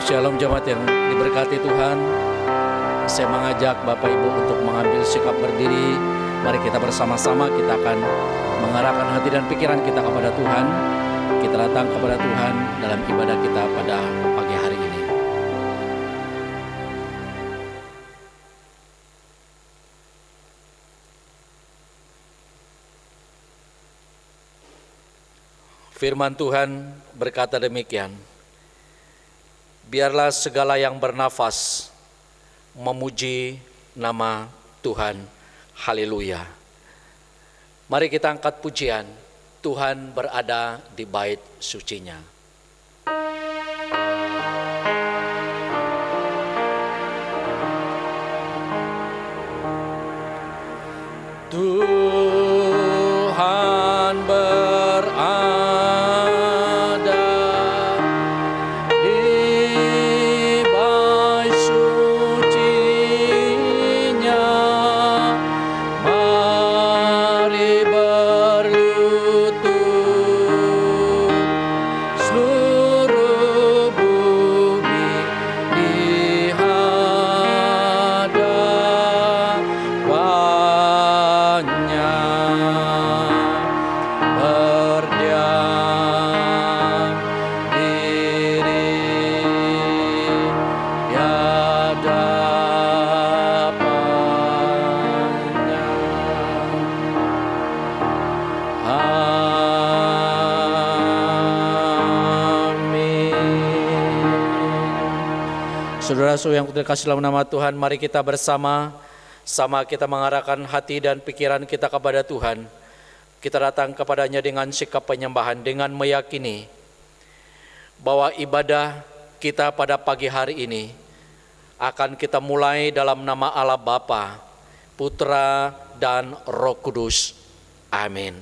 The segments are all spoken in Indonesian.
Shalom jemaat yang diberkati Tuhan. Saya mengajak Bapak Ibu untuk mengambil sikap berdiri. Mari kita bersama-sama, kita akan mengarahkan hati dan pikiran kita kepada Tuhan. Kita datang kepada Tuhan dalam ibadah kita pada pagi hari ini. Firman Tuhan berkata demikian. Biarlah segala yang bernafas memuji nama Tuhan. Haleluya. Mari kita angkat pujian. Tuhan berada di bait sucinya. Tuhan berada Saudara-saudara yang terkasih dalam nama Tuhan, mari kita bersama-sama kita mengarahkan hati dan pikiran kita kepada Tuhan. Kita datang kepadanya dengan sikap penyembahan, dengan meyakini bahwa ibadah kita pada pagi hari ini akan kita mulai dalam nama Allah Bapa, Putra, dan Roh Kudus. Amin.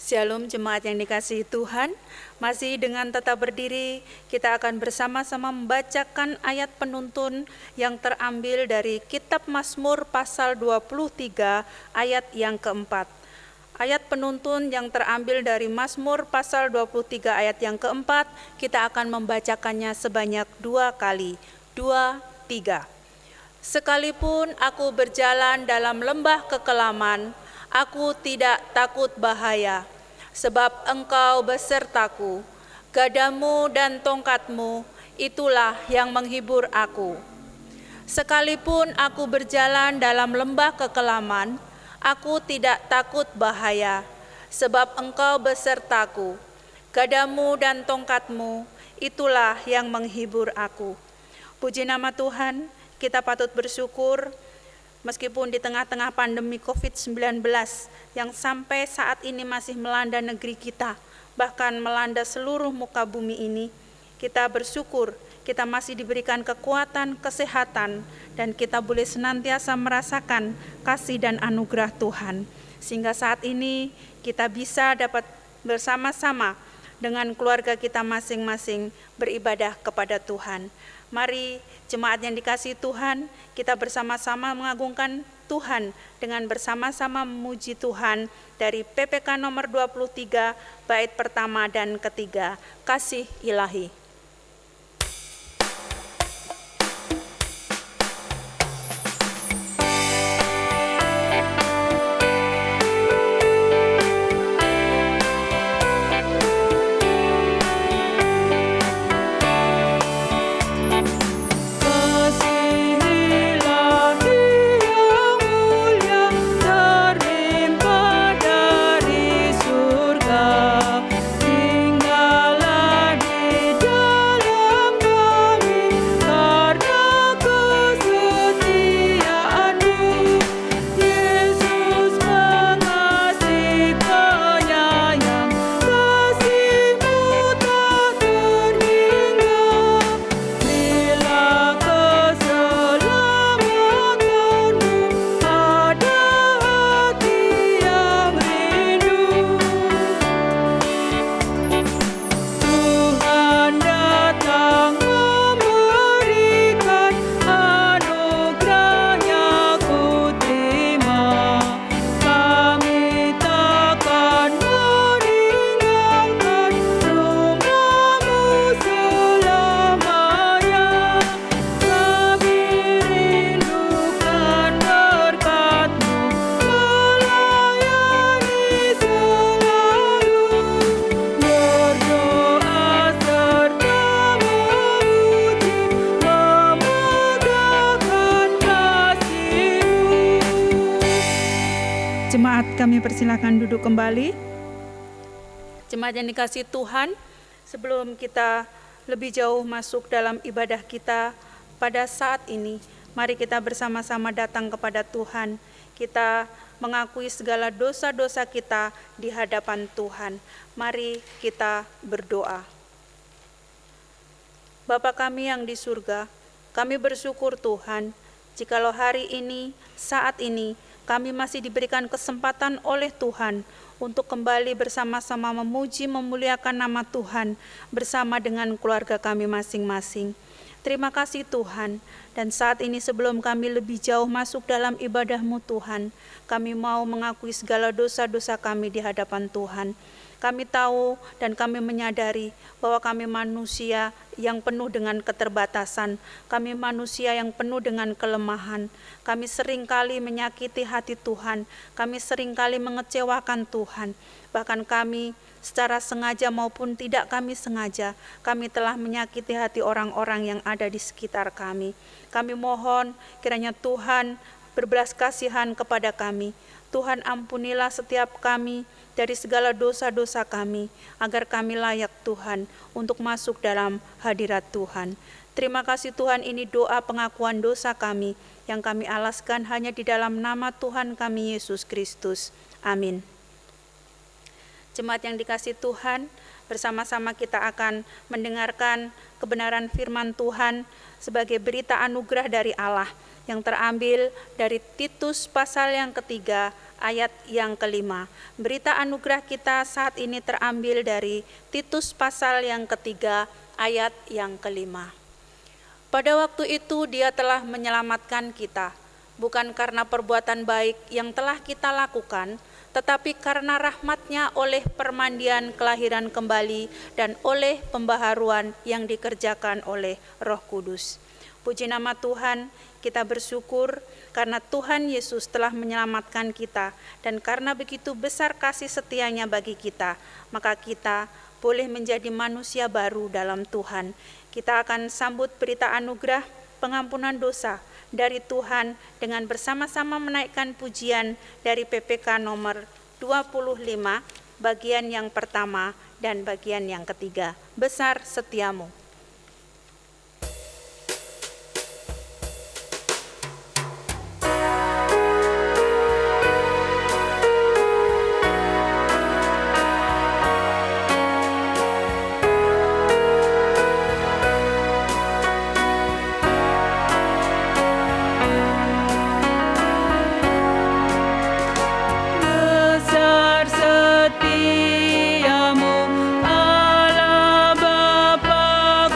Shalom jemaat yang dikasihi Tuhan, masih dengan tetap berdiri kita akan bersama-sama membacakan ayat penuntun yang terambil dari kitab Mazmur pasal 23 ayat yang keempat. Ayat penuntun yang terambil dari Mazmur pasal 23 ayat yang keempat, kita akan membacakannya sebanyak 2 kali. 2, 3. Sekalipun aku berjalan dalam lembah kekelaman, aku tidak takut bahaya. Sebab engkau besertaku, gadamu dan tongkatmu, itulah yang menghibur aku. Sekalipun aku berjalan dalam lembah kekelaman, aku tidak takut bahaya, sebab engkau besertaku, gadamu dan tongkatmu, itulah yang menghibur aku. Puji nama Tuhan, kita patut bersyukur. Meskipun di tengah-tengah pandemi COVID-19 yang sampai saat ini masih melanda negeri kita, bahkan melanda seluruh muka bumi ini, kita bersyukur kita masih diberikan kekuatan, kesehatan, dan kita boleh senantiasa merasakan kasih dan anugerah Tuhan. Sehingga saat ini kita bisa dapat bersama-sama dengan keluarga kita masing-masing beribadah kepada Tuhan. Mari jemaat yang dikasihi Tuhan, kita bersama-sama mengagungkan Tuhan dengan bersama-sama memuji Tuhan dari PPK nomor 23 bait pertama dan ketiga, Kasih Ilahi. Tinggallah di dalam kami persilakan duduk kembali. Jemaat yang dikasihi Tuhan, sebelum kita lebih jauh masuk dalam ibadah kita pada saat ini, mari kita bersama-sama datang kepada Tuhan. Kita mengakui segala dosa-dosa kita di hadapan Tuhan. Mari kita berdoa. Bapa kami yang di surga, kami bersyukur Tuhan, jikalau hari ini, saat ini, kami masih diberikan kesempatan oleh Tuhan untuk kembali bersama-sama memuji, memuliakan nama Tuhan bersama dengan keluarga kami masing-masing. Terima kasih Tuhan, dan saat ini sebelum kami lebih jauh masuk dalam ibadah-Mu Tuhan, kami mau mengakui segala dosa-dosa kami di hadapan Tuhan. Kami tahu dan kami menyadari bahwa kami manusia yang penuh dengan keterbatasan. Kami manusia yang penuh dengan kelemahan. Kami seringkali menyakiti hati Tuhan. Kami seringkali mengecewakan Tuhan. Bahkan kami secara sengaja maupun tidak kami sengaja, kami telah menyakiti hati orang-orang yang ada di sekitar kami. Kami mohon kiranya Tuhan berbelas kasihan kepada kami. Tuhan ampunilah setiap kami dari segala dosa-dosa kami, agar kami layak Tuhan untuk masuk dalam hadirat Tuhan. Terima kasih Tuhan, ini doa pengakuan dosa kami yang kami alaskan hanya di dalam nama Tuhan kami Yesus Kristus. Amin. Jemaat yang dikasihi Tuhan, bersama-sama kita akan mendengarkan kebenaran firman Tuhan sebagai berita anugerah dari Allah yang terambil dari Titus pasal yang ketiga ayat yang kelima. Berita anugerah kita saat ini terambil dari Titus pasal yang ketiga ayat yang kelima. Pada waktu itu Dia telah menyelamatkan kita, bukan karena perbuatan baik yang telah kita lakukan, tetapi karena rahmat-Nya oleh permandian kelahiran kembali dan oleh pembaharuan yang dikerjakan oleh Roh Kudus. Puji nama Tuhan, kita bersyukur karena Tuhan Yesus telah menyelamatkan kita, dan karena begitu besar kasih setia-Nya bagi kita, maka kita boleh menjadi manusia baru dalam Tuhan. Kita akan sambut berita anugerah pengampunan dosa dari Tuhan dengan bersama-sama menaikkan pujian dari PPK nomor 25, bagian yang pertama dan bagian yang ketiga. Besar setiamu. Setiamu Allah Bapa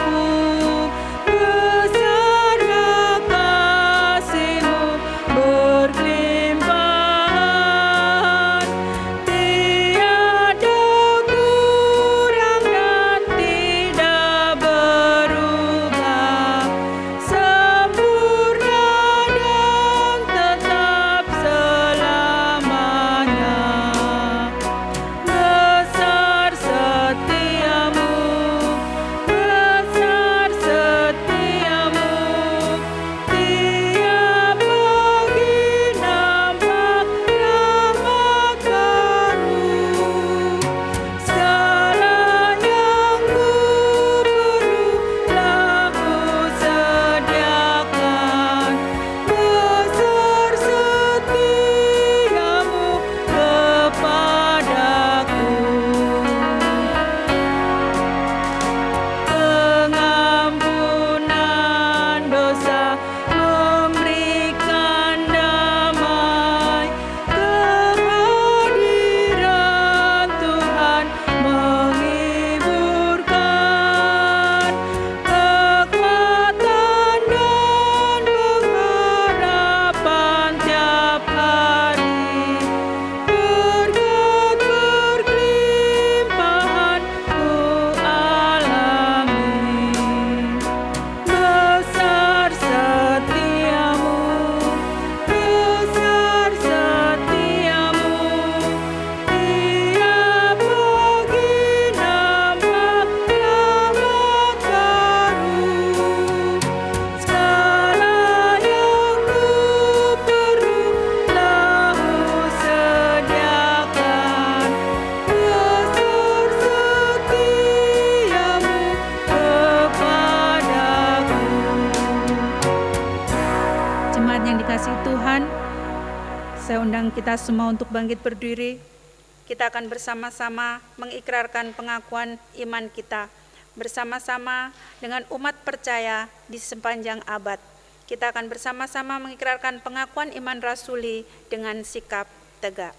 Saya undang kita semua untuk bangkit berdiri. Kita akan bersama-sama mengikrarkan pengakuan iman kita bersama-sama dengan umat percaya di sepanjang abad. Kita akan bersama-sama mengikrarkan pengakuan iman rasuli dengan sikap tegak.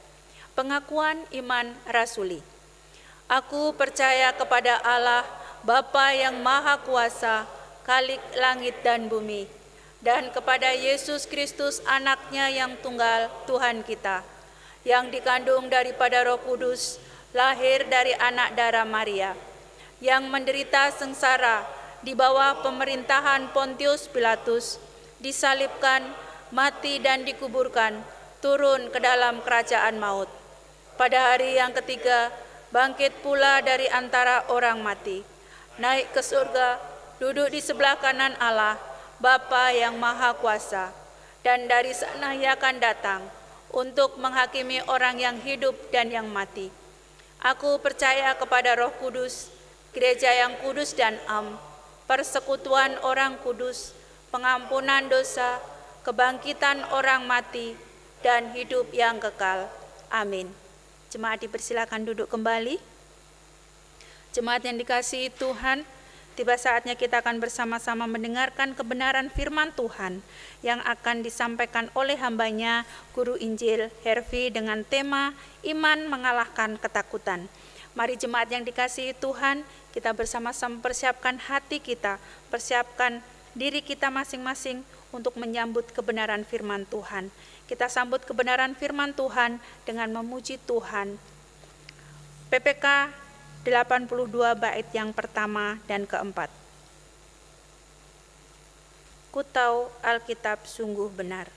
Pengakuan iman rasuli. Aku percaya kepada Allah, Bapa yang Maha Kuasa, Khalik langit dan bumi, dan kepada Yesus Kristus anaknya yang tunggal, Tuhan kita, yang dikandung daripada Roh Kudus, lahir dari anak darah Maria, yang menderita sengsara di bawah pemerintahan Pontius Pilatus, disalibkan, mati dan dikuburkan, turun ke dalam kerajaan maut. Pada hari yang ketiga, bangkit pula dari antara orang mati, naik ke surga, duduk di sebelah kanan Allah, Bapa yang Maha Kuasa, dan dari sana Ia akan datang untuk menghakimi orang yang hidup dan yang mati. Aku percaya kepada Roh Kudus, gereja yang kudus dan am, persekutuan orang kudus, pengampunan dosa, kebangkitan orang mati, dan hidup yang kekal. Amin. Jemaat dipersilakan duduk kembali. Jemaat yang dikasihi Tuhan, tiba saatnya kita akan bersama-sama mendengarkan kebenaran firman Tuhan yang akan disampaikan oleh hambanya, Guru Injil Hervi, dengan tema Iman Mengalahkan Ketakutan. Mari jemaat yang dikasihi Tuhan, kita bersama-sama persiapkan hati kita, persiapkan diri kita masing-masing untuk menyambut kebenaran firman Tuhan. Kita sambut kebenaran firman Tuhan dengan memuji Tuhan. PPK 82 bait yang pertama dan keempat. Ku tahu Alkitab sungguh benar.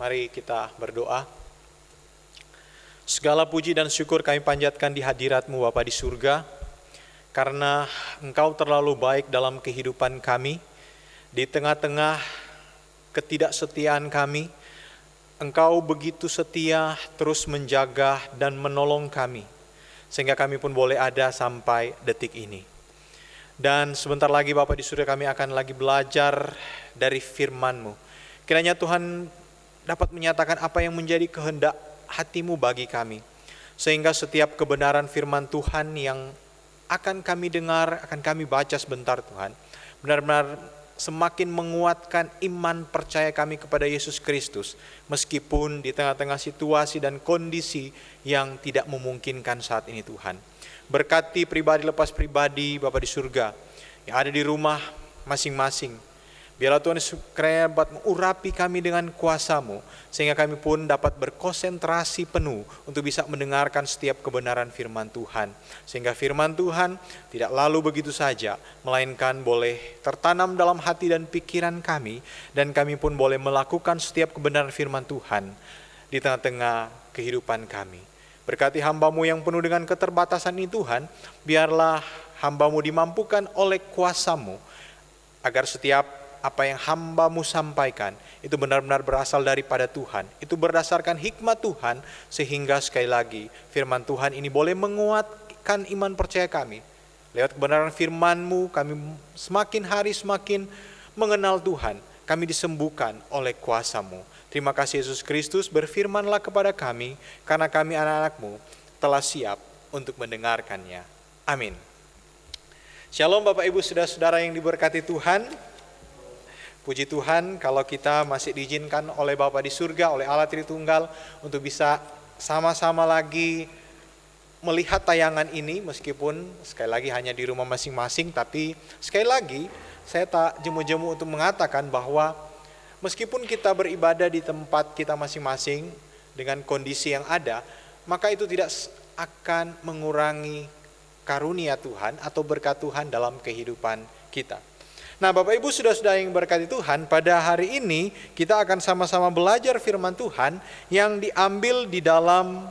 Mari kita berdoa. Segala puji dan syukur kami panjatkan di hadirat-Mu Bapa di surga, karena Engkau terlalu baik dalam kehidupan kami. Di tengah-tengah ketidaksetiaan kami, Engkau begitu setia terus menjaga dan menolong kami, sehingga kami pun boleh ada sampai detik ini. Dan sebentar lagi Bapa di surga, kami akan lagi belajar dari firman-Mu. Kiranya Tuhan dapat menyatakan apa yang menjadi kehendak hati-Mu bagi kami, sehingga setiap kebenaran firman Tuhan yang akan kami dengar, akan kami baca sebentar Tuhan, benar-benar semakin menguatkan iman percaya kami kepada Yesus Kristus, meskipun di tengah-tengah situasi dan kondisi yang tidak memungkinkan saat ini Tuhan. Berkati pribadi lepas pribadi Bapa di surga, yang ada di rumah masing-masing. Biarlah Tuhan kiranya dapat mengurapi kami dengan kuasa-Mu, sehingga kami pun dapat berkonsentrasi penuh untuk bisa mendengarkan setiap kebenaran firman Tuhan. Sehingga firman Tuhan tidak lalu begitu saja, melainkan boleh tertanam dalam hati dan pikiran kami, dan kami pun boleh melakukan setiap kebenaran firman Tuhan di tengah-tengah kehidupan kami. Berkati hamba-Mu yang penuh dengan keterbatasan ini Tuhan, biarlah hamba-Mu dimampukan oleh kuasa-Mu, agar setiap apa yang hamba-Mu sampaikan itu benar-benar berasal daripada Tuhan. Itu berdasarkan hikmat Tuhan, sehingga sekali lagi firman Tuhan ini boleh menguatkan iman percaya kami. Lewat kebenaran firman-Mu kami semakin hari semakin mengenal Tuhan. Kami disembuhkan oleh kuasa-Mu. Terima kasih Yesus Kristus, berfirmanlah kepada kami, karena kami anak-anak-Mu telah siap untuk mendengarkannya. Amin. Shalom Bapak Ibu Saudara-saudara yang diberkati Tuhan. Puji Tuhan kalau kita masih diizinkan oleh Bapa di surga, oleh Allah Tritunggal untuk bisa sama-sama lagi melihat tayangan ini, meskipun sekali lagi hanya di rumah masing-masing, tapi sekali lagi saya tak jemu-jemu untuk mengatakan bahwa meskipun kita beribadah di tempat kita masing-masing dengan kondisi yang ada, maka itu tidak akan mengurangi karunia Tuhan atau berkat Tuhan dalam kehidupan kita. Nah Bapak Ibu Saudara-saudara yang berkati Tuhan, pada hari ini kita akan sama-sama belajar firman Tuhan yang diambil di dalam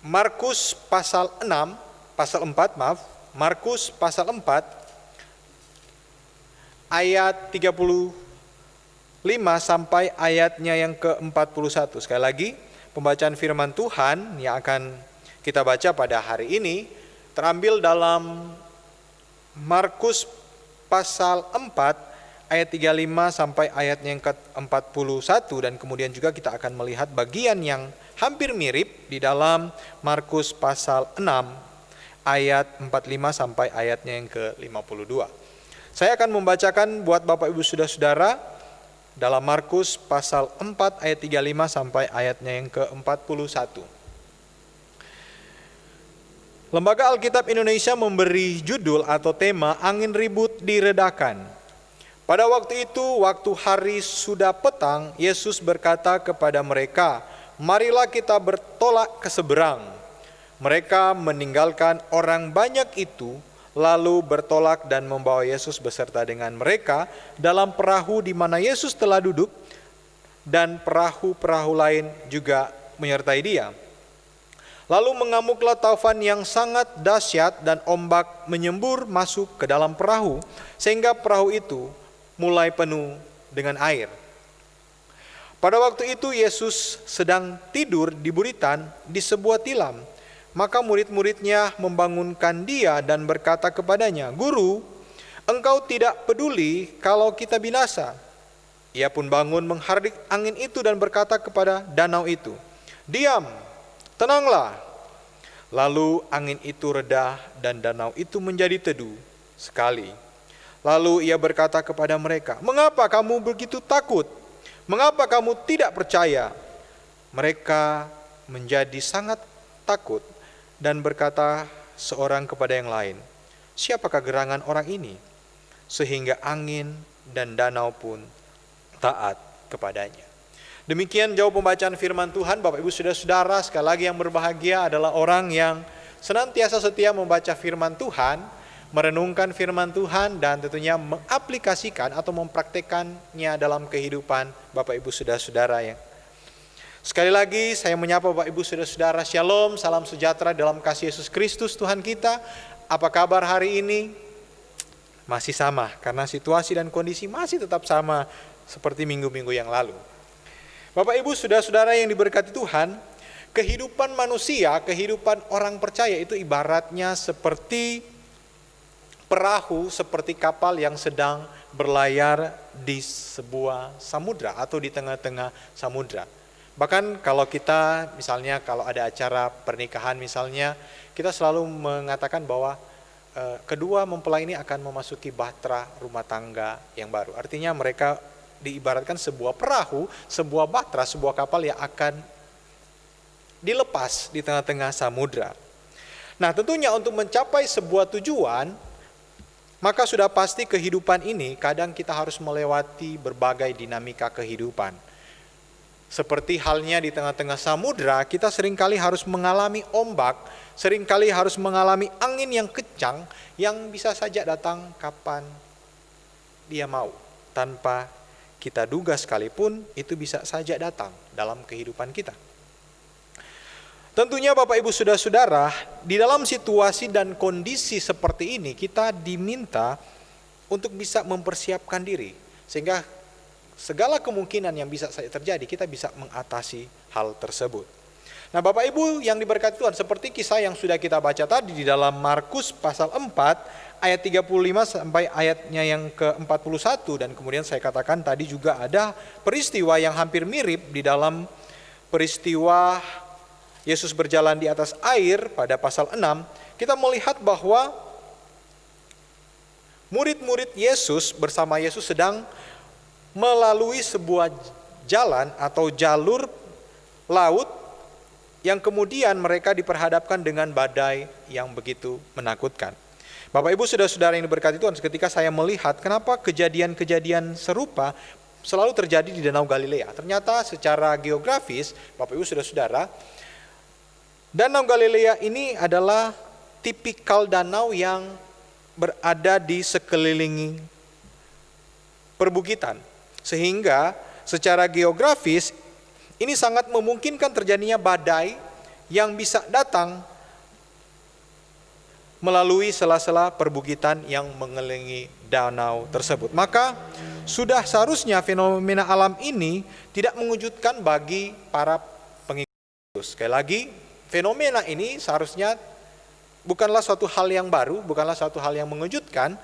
Markus pasal 4 Markus pasal 4 ayat 35 sampai ayatnya yang ke-41. Sekali lagi, pembacaan firman Tuhan yang akan kita baca pada hari ini terambil dalam Markus pasal 4 ayat 35 sampai ayatnya yang ke-41, dan kemudian juga kita akan melihat bagian yang hampir mirip di dalam Markus pasal 6 ayat 45 sampai ayatnya yang ke-52. Saya akan membacakan buat Bapak Ibu Saudara-saudara dalam Markus pasal 4 ayat 35 sampai ayatnya yang ke-41. Lembaga Alkitab Indonesia memberi judul atau tema angin ribut diredakan. Pada waktu itu, waktu hari sudah petang, Yesus berkata kepada mereka, "Marilah kita bertolak ke seberang." Mereka meninggalkan orang banyak itu, lalu bertolak dan membawa Yesus beserta dengan mereka dalam perahu di mana Yesus telah duduk, dan perahu-perahu lain juga menyertai Dia. Lalu mengamuklah taufan yang sangat dahsyat dan ombak menyembur masuk ke dalam perahu, sehingga perahu itu mulai penuh dengan air. Pada waktu itu Yesus sedang tidur di buritan di sebuah tilam. Maka murid-muridnya membangunkan Dia dan berkata kepadanya, "Guru, Engkau tidak peduli kalau kita binasa." Ia pun bangun menghardik angin itu dan berkata kepada danau itu, "Diam, tenanglah." Lalu angin itu reda dan danau itu menjadi teduh sekali. Lalu ia berkata kepada mereka, "Mengapa kamu begitu takut? Mengapa kamu tidak percaya?" Mereka menjadi sangat takut dan berkata seorang kepada yang lain, "Siapakah gerangan orang ini? Sehingga angin dan danau pun taat kepadanya." Demikian jauh pembacaan firman Tuhan. Bapak Ibu Saudara-saudara, sekali lagi yang berbahagia adalah orang yang senantiasa setia membaca firman Tuhan, merenungkan firman Tuhan, dan tentunya mengaplikasikan atau mempraktekannya dalam kehidupan Bapak Ibu Saudara-saudara yang sekali lagi saya menyapa Bapak Ibu Saudara-saudara, Shalom, salam sejahtera dalam kasih Yesus Kristus Tuhan kita. Apa kabar hari ini? Masih sama, karena situasi dan kondisi masih tetap sama seperti minggu-minggu yang lalu. Bapak Ibu Saudara-saudara yang diberkati Tuhan, kehidupan manusia, kehidupan orang percaya itu ibaratnya seperti perahu, seperti kapal yang sedang berlayar di sebuah samudra atau di tengah-tengah samudra. Bahkan kalau kita misalnya kalau ada acara pernikahan misalnya, kita selalu mengatakan bahwa kedua mempelai ini akan memasuki bahtera rumah tangga yang baru. Artinya mereka diibaratkan sebuah perahu, sebuah bahtera, sebuah kapal yang akan dilepas di tengah-tengah samudra. Nah, tentunya untuk mencapai sebuah tujuan, maka sudah pasti kehidupan ini kadang kita harus melewati berbagai dinamika kehidupan. Seperti halnya di tengah-tengah samudra, kita seringkali harus mengalami ombak, seringkali harus mengalami angin yang kencang yang bisa saja datang kapan dia mau. Tanpa kita duga sekalipun, itu bisa saja datang dalam kehidupan kita. Tentunya Bapak Ibu Saudara-saudara, di dalam situasi dan kondisi seperti ini kita diminta untuk bisa mempersiapkan diri. Sehingga segala kemungkinan yang bisa saja terjadi, kita bisa mengatasi hal tersebut. Nah Bapak Ibu yang diberkati Tuhan, seperti kisah yang sudah kita baca tadi di dalam Markus pasal 4 ayat 35 sampai ayatnya yang ke-41. Dan kemudian saya katakan tadi juga ada peristiwa yang hampir mirip di dalam peristiwa Yesus berjalan di atas air pada pasal 6, kita melihat bahwa murid-murid Yesus bersama Yesus sedang melalui sebuah jalan atau jalur laut yang kemudian mereka diperhadapkan dengan badai yang begitu menakutkan. Bapak Ibu Saudara-saudara yang diberkati Tuhan, ketika saya melihat kenapa kejadian-kejadian serupa selalu terjadi di Danau Galilea. Ternyata secara geografis, Bapak Ibu Saudara-saudara, Danau Galilea ini adalah tipikal danau yang berada di sekeliling perbukitan. Sehingga secara geografis ini sangat memungkinkan terjadinya badai yang bisa datang melalui sela-sela perbukitan yang mengelilingi danau tersebut. Maka sudah seharusnya fenomena alam ini tidak mengejutkan bagi para pengikut Yesus. Sekali lagi, fenomena ini seharusnya bukanlah suatu hal yang baru, bukanlah suatu hal yang mengejutkan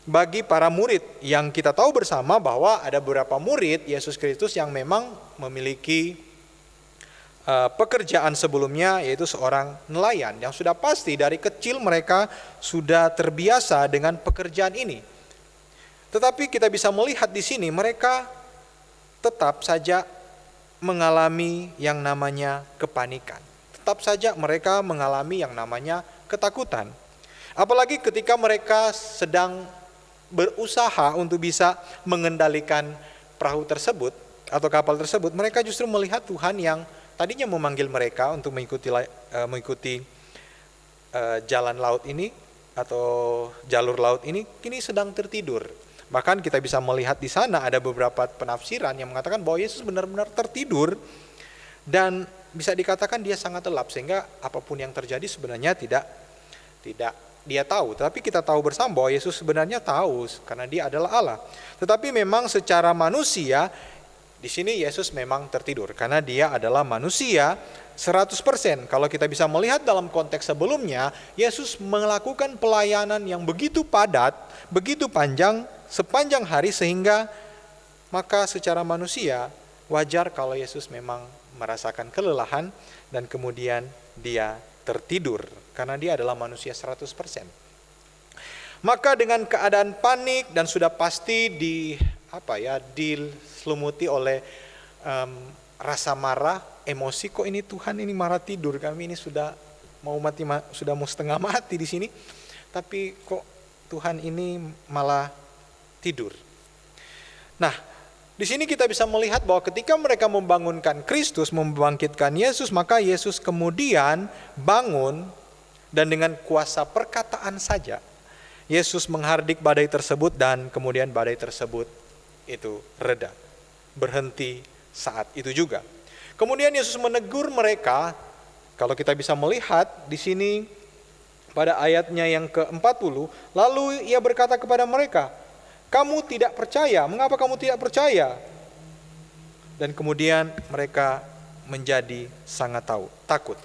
bagi para murid yang kita tahu bersama bahwa ada beberapa murid Yesus Kristus yang memang memiliki pekerjaan sebelumnya, yaitu seorang nelayan yang sudah pasti dari kecil mereka sudah terbiasa dengan pekerjaan ini. Tetapi kita bisa melihat di sini mereka tetap saja mengalami yang namanya kepanikan. Tetap saja mereka mengalami yang namanya ketakutan. Apalagi ketika mereka sedang berusaha untuk bisa mengendalikan perahu tersebut atau kapal tersebut, mereka justru melihat Tuhan yang tadinya memanggil mereka untuk mengikuti jalan laut ini atau jalur laut ini, kini sedang tertidur. Bahkan kita bisa melihat di sana ada beberapa penafsiran yang mengatakan bahwa Yesus benar-benar tertidur dan bisa dikatakan dia sangat lelap, sehingga apapun yang terjadi sebenarnya tidak dia tahu. Tetapi kita tahu bersama bahwa Yesus sebenarnya tahu karena dia adalah Allah. Tetapi memang secara manusia di sini Yesus memang tertidur karena dia adalah manusia 100%. Kalau kita bisa melihat dalam konteks sebelumnya, Yesus melakukan pelayanan yang begitu padat, begitu panjang sepanjang hari, sehingga maka secara manusia wajar kalau Yesus memang merasakan kelelahan dan kemudian dia tertidur karena dia adalah manusia 100%. Maka dengan keadaan panik dan sudah pasti diselumuti oleh rasa marah, emosi, kok ini Tuhan ini marah tidur, kami ini sudah mau setengah mati di sini, tapi kok Tuhan ini malah tidur. Nah, di sini kita bisa melihat bahwa ketika mereka membangunkan Kristus, membangkitkan Yesus, maka Yesus kemudian bangun dan dengan kuasa perkataan saja Yesus menghardik badai tersebut dan kemudian badai tersebut itu reda, berhenti saat itu juga. Kemudian Yesus menegur mereka. Kalau kita bisa melihat di sini pada ayatnya yang ke-40, lalu ia berkata kepada mereka, "Kamu tidak percaya, mengapa kamu tidak percaya?" Dan kemudian mereka menjadi sangat takut.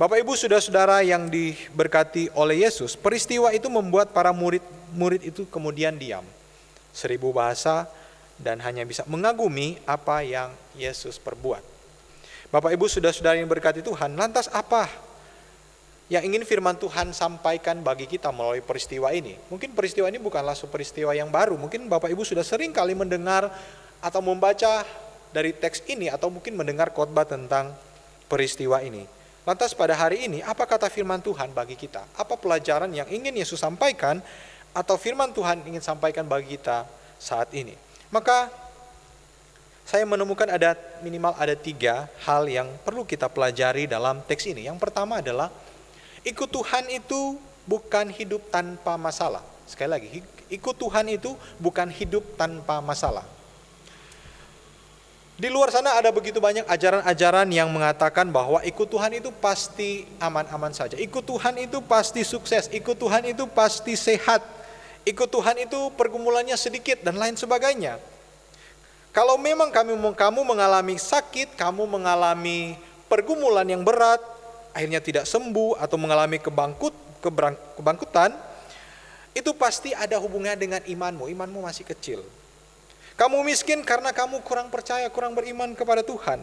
Bapak Ibu Saudara-saudara yang diberkati oleh Yesus, peristiwa itu membuat para murid itu kemudian diam. 1000 bahasa dan hanya bisa mengagumi apa yang Yesus perbuat. Bapak Ibu Saudara-saudara yang diberkati Tuhan, lantas apa yang ingin firman Tuhan sampaikan bagi kita melalui peristiwa ini. Mungkin peristiwa ini bukanlah peristiwa yang baru. Mungkin Bapak Ibu sudah sering kali mendengar atau membaca dari teks ini, atau mungkin mendengar khotbah tentang peristiwa ini. Lantas pada hari ini, apa kata firman Tuhan bagi kita? Apa pelajaran yang ingin Yesus sampaikan, atau firman Tuhan ingin sampaikan bagi kita saat ini? Maka saya menemukan minimal ada 3 hal yang perlu kita pelajari dalam teks ini. Yang pertama adalah, ikut Tuhan itu bukan hidup tanpa masalah. Sekali lagi, ikut Tuhan itu bukan hidup tanpa masalah. Di luar sana ada begitu banyak ajaran-ajaran yang mengatakan bahwa ikut Tuhan itu pasti aman-aman saja. Ikut Tuhan itu pasti sukses. Ikut Tuhan itu pasti sehat. Ikut Tuhan itu pergumulannya sedikit dan lain sebagainya. Kalau memang kamu mengalami sakit, kamu mengalami pergumulan yang berat, akhirnya tidak sembuh atau mengalami kebangkutan, itu pasti ada hubungannya dengan imanmu masih kecil. Kamu miskin karena kamu kurang percaya, kurang beriman kepada Tuhan.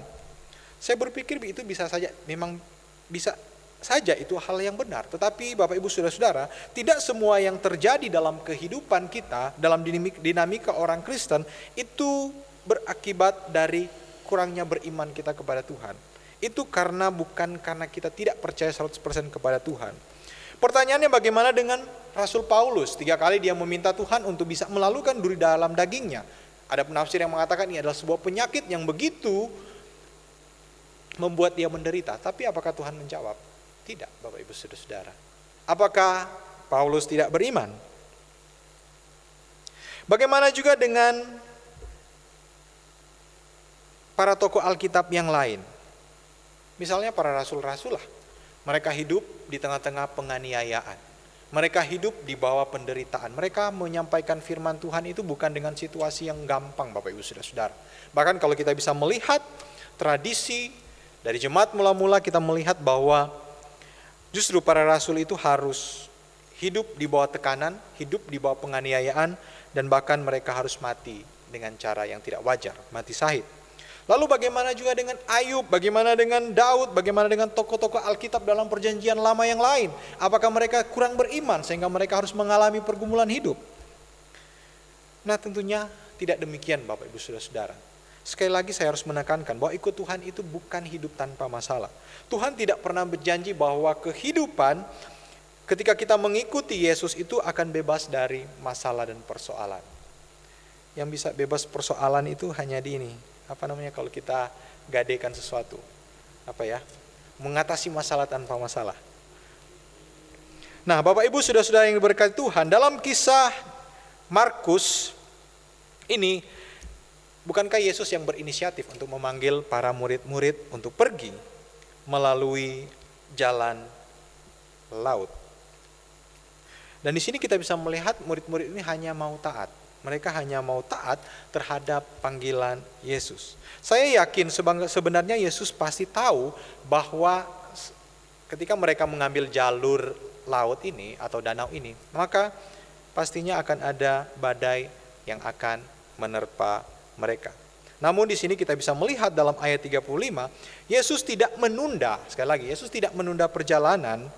Saya berpikir itu bisa saja, memang bisa saja itu hal yang benar. Tetapi Bapak Ibu Saudara-saudara, tidak semua yang terjadi dalam kehidupan kita, dalam dinamika orang Kristen, itu berakibat dari kurangnya beriman kita kepada Tuhan. Itu bukan karena kita tidak percaya 100% kepada Tuhan. Pertanyaannya, bagaimana dengan Rasul Paulus? 3 kali dia meminta Tuhan untuk bisa melalukan duri dalam dagingnya. Ada penafsir yang mengatakan ini adalah sebuah penyakit yang begitu membuat dia menderita. Tapi apakah Tuhan menjawab? Tidak, Bapak Ibu Saudara-saudara. Apakah Paulus tidak beriman? Bagaimana juga dengan para tokoh Alkitab yang lain? Misalnya para rasul-rasul lah. Mereka hidup di tengah-tengah penganiayaan. Mereka hidup di bawah penderitaan. Mereka menyampaikan firman Tuhan itu bukan dengan situasi yang gampang, Bapak Ibu Saudara-saudara. Bahkan kalau kita bisa melihat tradisi dari jemaat mula-mula, kita melihat bahwa justru para rasul itu harus hidup di bawah tekanan, hidup di bawah penganiayaan, dan bahkan mereka harus mati dengan cara yang tidak wajar, mati syahid. Lalu bagaimana juga dengan Ayub, bagaimana dengan Daud, bagaimana dengan tokoh-tokoh Alkitab dalam perjanjian lama yang lain? Apakah mereka kurang beriman sehingga mereka harus mengalami pergumulan hidup? Nah, tentunya tidak demikian, Bapak Ibu Saudara-saudara. Sekali lagi saya harus menekankan bahwa ikut Tuhan itu bukan hidup tanpa masalah. Tuhan tidak pernah berjanji bahwa kehidupan ketika kita mengikuti Yesus itu akan bebas dari masalah dan persoalan. Yang bisa bebas persoalan itu hanya di ini. Kalau kita gadekan sesuatu, mengatasi masalah tanpa masalah. Nah, Bapak Ibu Saudara-saudara yang diberkati Tuhan, dalam kisah Markus ini, bukankah Yesus yang berinisiatif untuk memanggil para murid-murid untuk pergi melalui jalan laut? Dan di sini kita bisa melihat murid-murid ini hanya mau taat. Mereka hanya mau taat terhadap panggilan Yesus. Saya yakin sebenarnya Yesus pasti tahu bahwa ketika mereka mengambil jalur laut ini atau danau ini, maka pastinya akan ada badai yang akan menerpa mereka. Namun di sini kita bisa melihat dalam ayat 35, Yesus tidak menunda, sekali lagi, Yesus tidak menunda perjalanan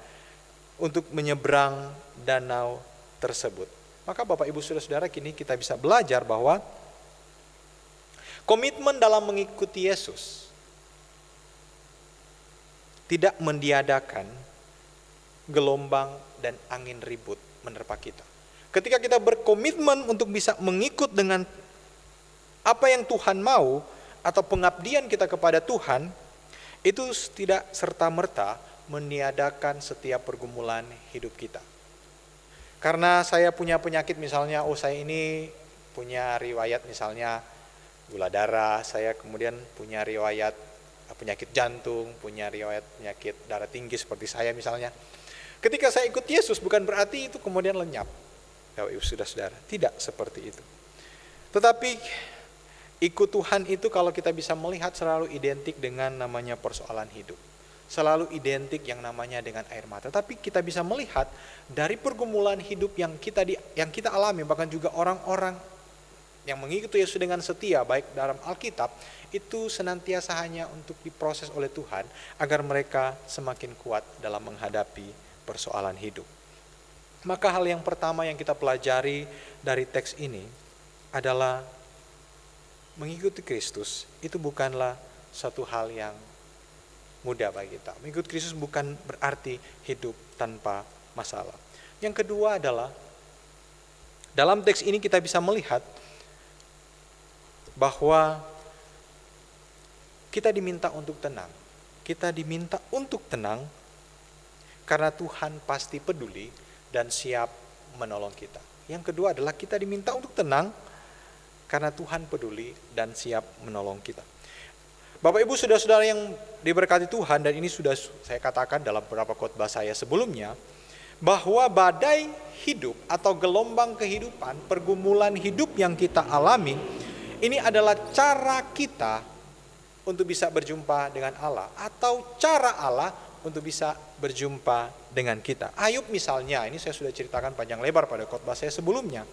untuk menyeberang danau tersebut. Maka Bapak Ibu Saudara-saudara, kini kita bisa belajar bahwa komitmen dalam mengikuti Yesus tidak mendiadakan gelombang dan angin ribut menerpa kita. Ketika kita berkomitmen untuk bisa mengikut dengan apa yang Tuhan mau atau pengabdian kita kepada Tuhan, itu tidak serta-merta meniadakan setiap pergumulan hidup kita. Karena saya punya penyakit misalnya, saya ini punya riwayat misalnya gula darah, saya kemudian punya riwayat penyakit jantung, punya riwayat penyakit darah tinggi seperti saya misalnya. Ketika saya ikut Yesus bukan berarti itu kemudian lenyap. Bapak Ibu Saudara-saudara, tidak seperti itu. Tetapi ikut Tuhan itu kalau kita bisa melihat selalu identik dengan namanya persoalan hidup. Selalu identik yang namanya dengan air mata. Tapi kita bisa melihat dari pergumulan hidup yang kita alami, bahkan juga orang-orang yang mengikuti Yesus dengan setia, baik dalam Alkitab, itu senantiasa hanya untuk diproses oleh Tuhan, agar mereka semakin kuat dalam menghadapi persoalan hidup. Maka hal yang pertama yang kita pelajari dari teks ini adalah mengikuti Kristus itu bukanlah satu hal yang mudah bagi kita. Mengikuti Kristus bukan berarti hidup tanpa masalah. Yang kedua adalah, dalam teks ini kita bisa melihat bahwa kita diminta untuk tenang. Kita diminta untuk tenang karena Tuhan pasti peduli dan siap menolong kita. Yang kedua adalah kita diminta untuk tenang karena Tuhan peduli dan siap menolong kita. Bapak Ibu saudara-saudara yang diberkati Tuhan, dan ini sudah saya katakan dalam beberapa khotbah saya sebelumnya, bahwa badai hidup atau gelombang kehidupan, pergumulan hidup yang kita alami, ini adalah cara kita untuk bisa berjumpa dengan Allah, atau cara Allah untuk bisa berjumpa dengan kita. Ayub misalnya, ini saya sudah ceritakan panjang lebar pada khotbah saya sebelumnya.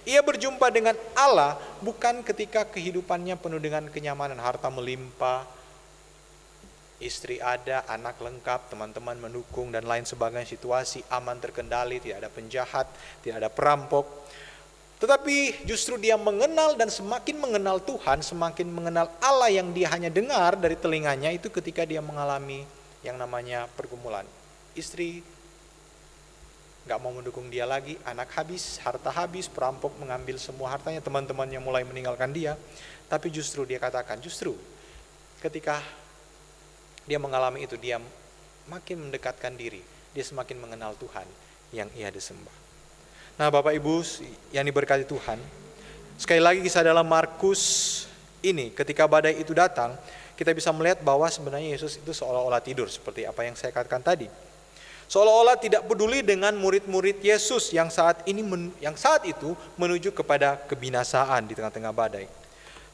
Ia berjumpa dengan Allah bukan ketika kehidupannya penuh dengan kenyamanan, harta melimpah, istri ada, anak lengkap, teman-teman mendukung, dan lain sebagainya, situasi aman terkendali, tidak ada penjahat, tidak ada perampok. Tetapi justru dia mengenal dan semakin mengenal Tuhan, semakin mengenal Allah yang dia hanya dengar dari telinganya, itu ketika dia mengalami yang namanya pergumulan. Istri gak mau mendukung dia lagi, anak habis, harta habis, perampok mengambil semua hartanya, teman-temannya mulai meninggalkan dia. Tapi justru dia katakan, justru ketika dia mengalami itu, dia makin mendekatkan diri, dia semakin mengenal Tuhan yang ia disembah. Nah Bapak Ibu yang diberkati Tuhan, sekali lagi kisah dalam Markus ini, ketika badai itu datang, kita bisa melihat bahwa sebenarnya Yesus itu seolah-olah tidur, seperti apa yang saya katakan tadi. Seolah-olah tidak peduli dengan murid-murid Yesus yang saat itu menuju kepada kebinasaan di tengah-tengah badai.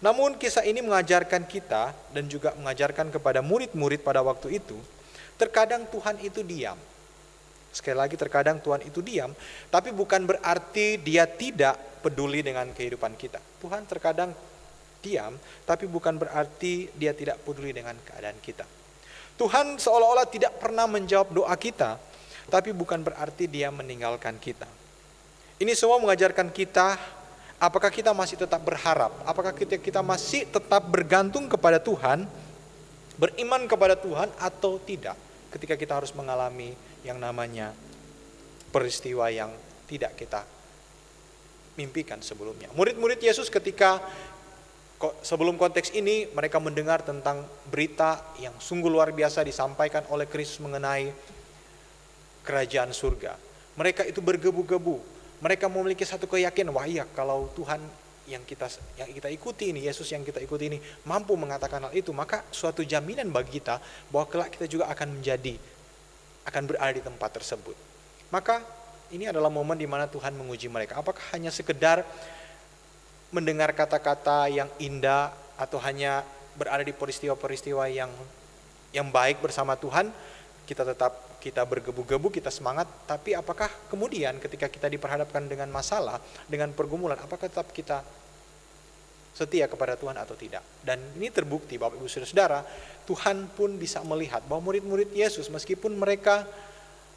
Namun kisah ini mengajarkan kita dan juga mengajarkan kepada murid-murid pada waktu itu, terkadang Tuhan itu diam. Sekali lagi, terkadang Tuhan itu diam, tapi bukan berarti dia tidak peduli dengan kehidupan kita. Tuhan terkadang diam, tapi bukan berarti dia tidak peduli dengan keadaan kita. Tuhan seolah-olah tidak pernah menjawab doa kita, tapi bukan berarti dia meninggalkan kita. Ini semua mengajarkan kita, apakah kita masih tetap berharap, apakah kita masih tetap bergantung kepada Tuhan, beriman kepada Tuhan atau tidak, ketika kita harus mengalami yang namanya peristiwa yang tidak kita mimpikan sebelumnya. Murid-murid Yesus ketika sebelum konteks ini, mereka mendengar tentang berita yang sungguh luar biasa disampaikan oleh Kristus mengenai kerajaan surga. Mereka itu bergebu-gebu. Mereka memiliki satu keyakinan, wah iya, kalau Tuhan yang kita ikuti ini, Yesus yang kita ikuti ini mampu mengatakan hal itu, maka suatu jaminan bagi kita bahwa kelak kita juga akan berada di tempat tersebut. Maka ini adalah momen di mana Tuhan menguji mereka. Apakah hanya sekedar mendengar kata-kata yang indah, atau hanya berada di peristiwa-peristiwa yang baik bersama Tuhan, kita bergebu-gebu, kita semangat, tapi apakah kemudian ketika kita diperhadapkan dengan masalah, dengan pergumulan, apakah tetap kita setia kepada Tuhan atau tidak? Dan ini terbukti Bapak Ibu Saudara, Tuhan pun bisa melihat bahwa murid-murid Yesus, meskipun mereka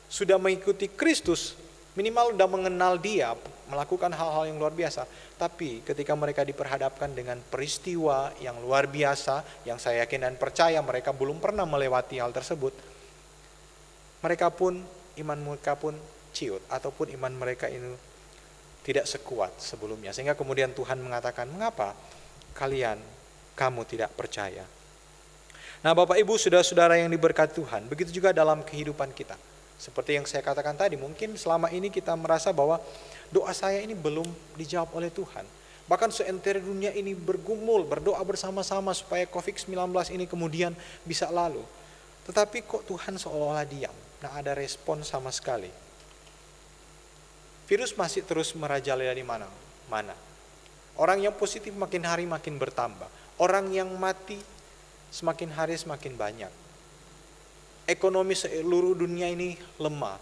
sudah mengikuti Kristus, minimal sudah mengenal dia, melakukan hal-hal yang luar biasa, tapi ketika mereka diperhadapkan dengan peristiwa yang luar biasa, yang saya yakin dan percaya mereka belum pernah melewati hal tersebut, iman mereka pun ciut, ataupun iman mereka ini tidak sekuat sebelumnya, sehingga kemudian Tuhan mengatakan, mengapa kamu tidak percaya? Nah Bapak Ibu saudara-saudara yang diberkati Tuhan, begitu juga dalam kehidupan kita. Seperti yang saya katakan tadi, mungkin selama ini kita merasa bahwa doa saya ini belum dijawab oleh Tuhan. Bahkan seentero dunia ini bergumul, berdoa bersama-sama supaya COVID-19 ini kemudian bisa lalu. Tetapi kok Tuhan seolah-olah diam, tidak ada respon sama sekali. Virus masih terus merajalela di mana-mana. Orang yang positif makin hari makin bertambah. Orang yang mati semakin hari semakin banyak. Ekonomi seluruh dunia ini lemah.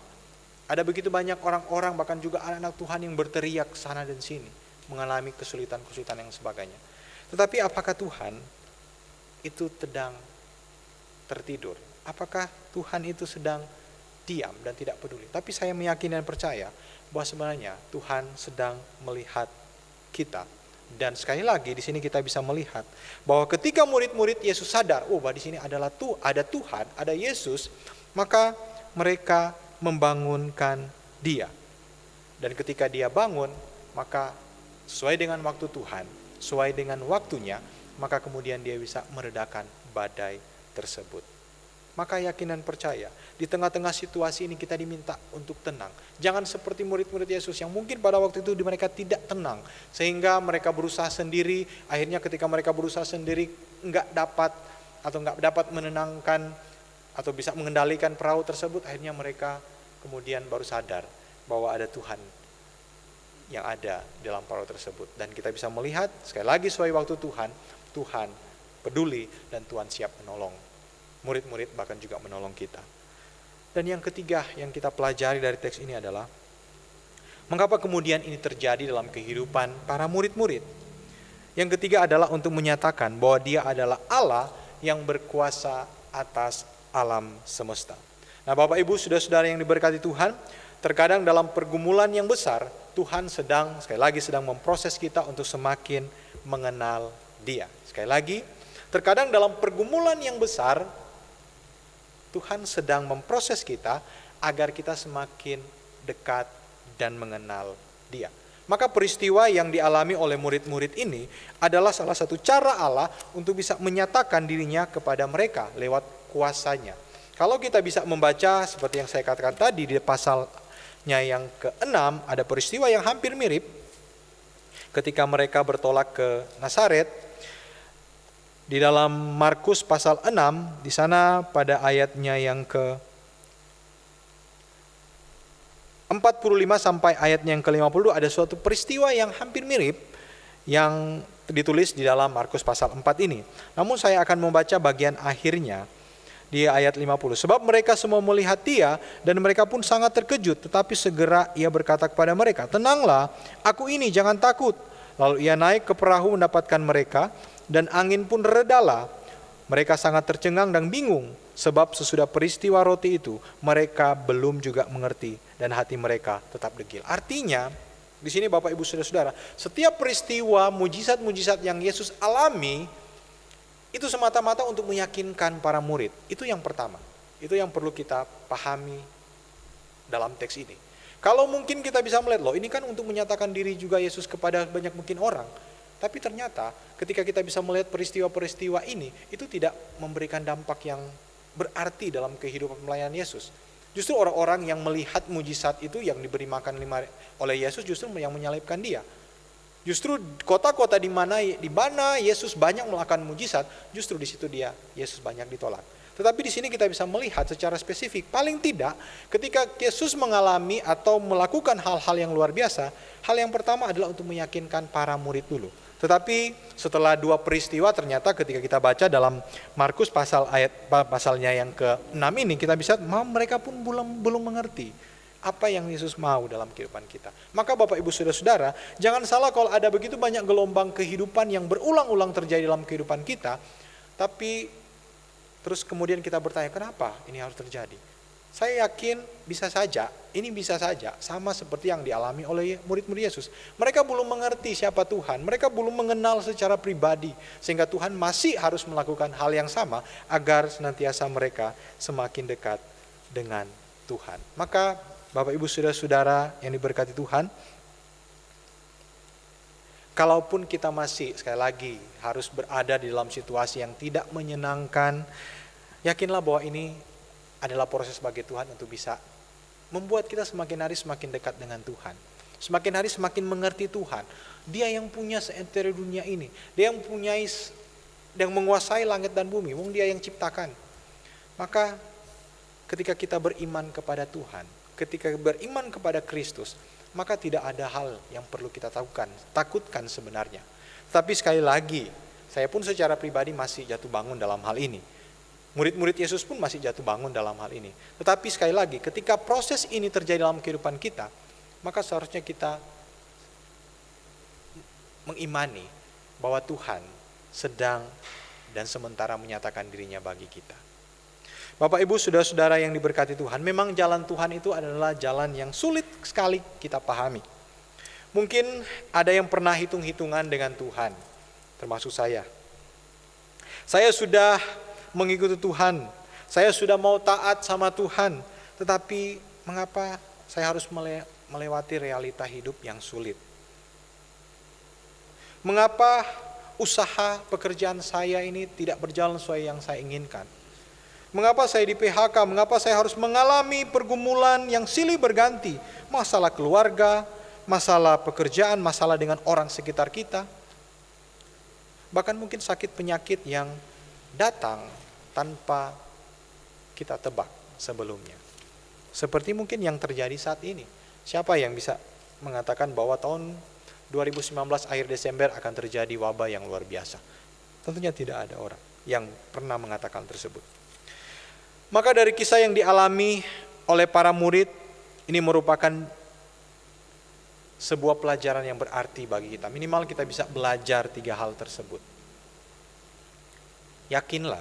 Ada begitu banyak orang-orang, bahkan juga anak-anak Tuhan yang berteriak sana dan sini. mengalami kesulitan-kesulitan yang sebagainya. Tetapi apakah Tuhan itu sedang tertidur? Apakah Tuhan itu sedang diam dan tidak peduli? Tapi saya meyakini dan percaya bahwa sebenarnya Tuhan sedang melihat kita. Dan sekali lagi di sini kita bisa melihat bahwa ketika murid-murid Yesus sadar, bahwa di sini ada Tuhan, ada Yesus, maka mereka membangunkan dia. Dan ketika dia bangun, maka sesuai dengan waktu Tuhan, sesuai dengan waktunya, maka kemudian dia bisa meredakan badai tersebut. Maka yakin dan percaya, di tengah-tengah situasi ini kita diminta untuk tenang. Jangan seperti murid-murid Yesus yang mungkin pada waktu itu mereka tidak tenang, sehingga mereka berusaha sendiri, akhirnya ketika mereka berusaha sendiri nggak dapat menenangkan atau bisa mengendalikan perahu tersebut, akhirnya mereka kemudian baru sadar bahwa ada Tuhan yang ada dalam perahu tersebut. Dan kita bisa melihat sekali lagi sesuai waktu Tuhan peduli dan Tuhan siap menolong murid-murid, bahkan juga menolong kita. Dan yang ketiga yang kita pelajari dari teks ini adalah mengapa kemudian ini terjadi dalam kehidupan para murid-murid. Yang ketiga adalah untuk menyatakan bahwa dia adalah Allah yang berkuasa atas alam semesta. Nah, Bapak Ibu, saudara-saudara yang diberkati Tuhan, terkadang dalam pergumulan yang besar, Tuhan sekali lagi sedang memproses kita untuk semakin mengenal Dia. Sekali lagi, terkadang dalam pergumulan yang besar, Tuhan sedang memproses kita agar kita semakin dekat dan mengenal Dia. Maka peristiwa yang dialami oleh murid-murid ini adalah salah satu cara Allah untuk bisa menyatakan dirinya kepada mereka lewat kuasanya. Kalau kita bisa membaca seperti yang saya katakan tadi di pasalnya yang ke-6, ada peristiwa yang hampir mirip ketika mereka bertolak ke Nazaret. Di dalam Markus pasal 6, di sana pada ayatnya yang ke-45 sampai ayatnya yang ke-52 ada suatu peristiwa yang hampir mirip yang ditulis di dalam Markus pasal 4 ini. Namun saya akan membaca bagian akhirnya di ayat 50. Sebab mereka semua melihat Dia dan mereka pun sangat terkejut, tetapi segera Ia berkata kepada mereka, "Tenanglah, aku ini, jangan takut." Lalu Ia naik ke perahu mendapatkan mereka, dan angin pun redalah. Mereka sangat tercengang dan bingung, sebab sesudah peristiwa roti itu, mereka belum juga mengerti, dan hati mereka tetap degil. Artinya, di sini Bapak Ibu Saudara-saudara, setiap peristiwa mujizat-mujizat yang Yesus alami, itu semata-mata untuk meyakinkan para murid. Itu yang pertama. Itu yang perlu kita pahami dalam teks ini. Kalau mungkin kita bisa melihat, ini kan untuk menyatakan diri juga Yesus kepada banyak mungkin orang. Tapi ternyata ketika kita bisa melihat peristiwa-peristiwa ini, itu tidak memberikan dampak yang berarti dalam kehidupan pelayanan Yesus. Justru orang-orang yang melihat mujizat itu yang diberi makan oleh Yesus justru yang menyalibkan Dia. Justru kota-kota di mana Yesus banyak melakukan mujizat, justru di situ Yesus banyak ditolak. Tetapi di sini kita bisa melihat secara spesifik, paling tidak ketika Yesus mengalami atau melakukan hal-hal yang luar biasa, hal yang pertama adalah untuk meyakinkan para murid dulu. Tetapi setelah dua peristiwa ternyata ketika kita baca dalam Markus pasalnya yang ke-6 ini, kita bisa mereka pun belum mengerti apa yang Yesus mau dalam kehidupan kita. Maka Bapak Ibu Saudara-saudara, jangan salah kalau ada begitu banyak gelombang kehidupan yang berulang-ulang terjadi dalam kehidupan kita, tapi terus kemudian kita bertanya, kenapa ini harus terjadi? Saya yakin ini bisa saja sama seperti yang dialami oleh murid-murid Yesus. Mereka belum mengerti siapa Tuhan, mereka belum mengenal secara pribadi, sehingga Tuhan masih harus melakukan hal yang sama agar senantiasa mereka semakin dekat dengan Tuhan. Maka Bapak Ibu Saudara-saudara yang diberkati Tuhan, kalaupun kita masih sekali lagi harus berada di dalam situasi yang tidak menyenangkan, yakinlah bahwa ini adalah proses bagi Tuhan untuk bisa membuat kita semakin hari semakin dekat dengan Tuhan. Semakin hari semakin mengerti Tuhan. Dia yang punya seentero dunia ini. Dia yang menguasai langit dan bumi. Dia yang ciptakan. Maka ketika kita beriman kepada Tuhan, ketika beriman kepada Kristus, maka tidak ada hal yang perlu kita takutkan sebenarnya. Tapi sekali lagi, saya pun secara pribadi masih jatuh bangun dalam hal ini. Murid-murid Yesus pun masih jatuh bangun dalam hal ini. Tetapi sekali lagi, ketika proses ini terjadi dalam kehidupan kita, maka seharusnya kita mengimani bahwa Tuhan sedang dan sementara menyatakan dirinya bagi kita. Bapak Ibu saudara-saudara yang diberkati Tuhan, memang jalan Tuhan itu adalah jalan yang sulit sekali kita pahami. Mungkin ada yang pernah hitung-hitungan dengan Tuhan, termasuk saya. Saya sudah mengikuti Tuhan, saya sudah mau taat sama Tuhan, tetapi mengapa saya harus melewati realita hidup yang sulit? Mengapa usaha pekerjaan saya ini tidak berjalan sesuai yang saya inginkan? Mengapa saya di PHK? Mengapa saya harus mengalami pergumulan yang silih berganti? Masalah keluarga, masalah pekerjaan, masalah dengan orang sekitar kita. Bahkan mungkin sakit penyakit yang datang tanpa kita tebak sebelumnya. Seperti mungkin yang terjadi saat ini. Siapa yang bisa mengatakan bahwa tahun 2019 akhir Desember akan terjadi wabah yang luar biasa? Tentunya tidak ada orang yang pernah mengatakan tersebut. Maka dari kisah yang dialami oleh para murid, ini merupakan sebuah pelajaran yang berarti bagi kita. Minimal kita bisa belajar 3 hal tersebut. Yakinlah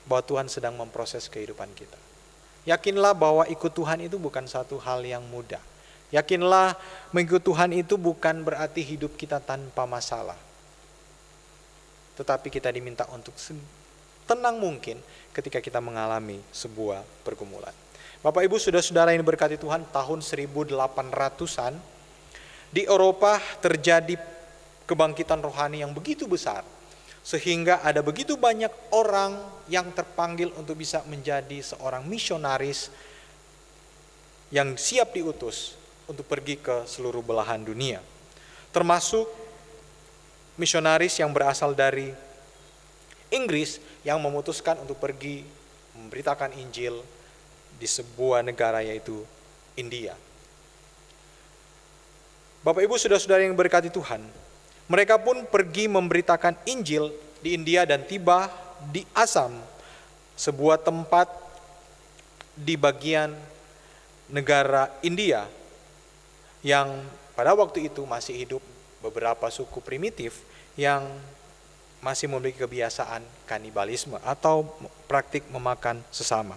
bahwa Tuhan sedang memproses kehidupan kita. Yakinlah bahwa ikut Tuhan itu bukan satu hal yang mudah. Yakinlah mengikut Tuhan itu bukan berarti hidup kita tanpa masalah. Tetapi kita diminta untuk tenang mungkin ketika kita mengalami sebuah pergumulan. Bapak Ibu saudara-saudara yang diberkati Tuhan, tahun 1800-an di Eropa terjadi kebangkitan rohani yang begitu besar. Sehingga ada begitu banyak orang yang terpanggil untuk bisa menjadi seorang misionaris yang siap diutus untuk pergi ke seluruh belahan dunia. Termasuk misionaris yang berasal dari Inggris yang memutuskan untuk pergi memberitakan Injil di sebuah negara yaitu India. Bapak Ibu saudara-saudara yang berkati Tuhan, mereka pun pergi memberitakan Injil di India dan tiba di Assam, sebuah tempat di bagian negara India yang pada waktu itu masih hidup beberapa suku primitif yang masih memiliki kebiasaan kanibalisme atau praktik memakan sesama.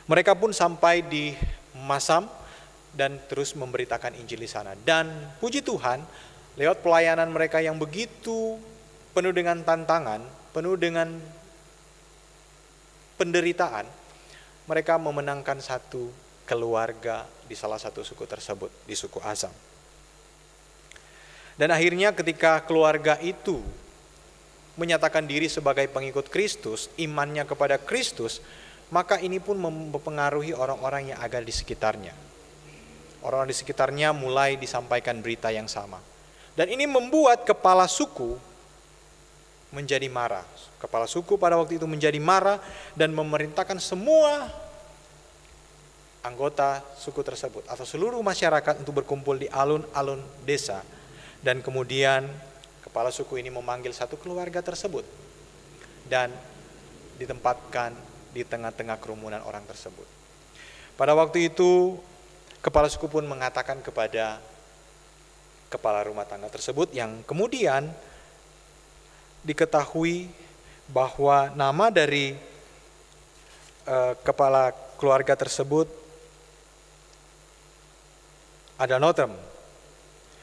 Mereka pun sampai di Assam dan terus memberitakan Injil di sana. Dan puji Tuhan, lewat pelayanan mereka yang begitu penuh dengan tantangan, penuh dengan penderitaan, mereka memenangkan satu keluarga di salah satu suku tersebut, di suku Assam. Dan akhirnya ketika keluarga itu menyatakan diri sebagai pengikut Kristus, imannya kepada Kristus, maka ini pun mempengaruhi orang-orang yang ada di sekitarnya. Orang-orang di sekitarnya mulai disampaikan berita yang sama. Dan ini membuat kepala suku menjadi marah. Kepala suku pada waktu itu menjadi marah dan memerintahkan semua anggota suku tersebut atau seluruh masyarakat untuk berkumpul di alun-alun desa. Dan kemudian kepala suku ini memanggil satu keluarga tersebut dan ditempatkan di tengah-tengah kerumunan orang tersebut. Pada waktu itu kepala suku pun mengatakan kepada kepala rumah tangga tersebut yang kemudian diketahui bahwa nama dari kepala keluarga tersebut adalah Notem.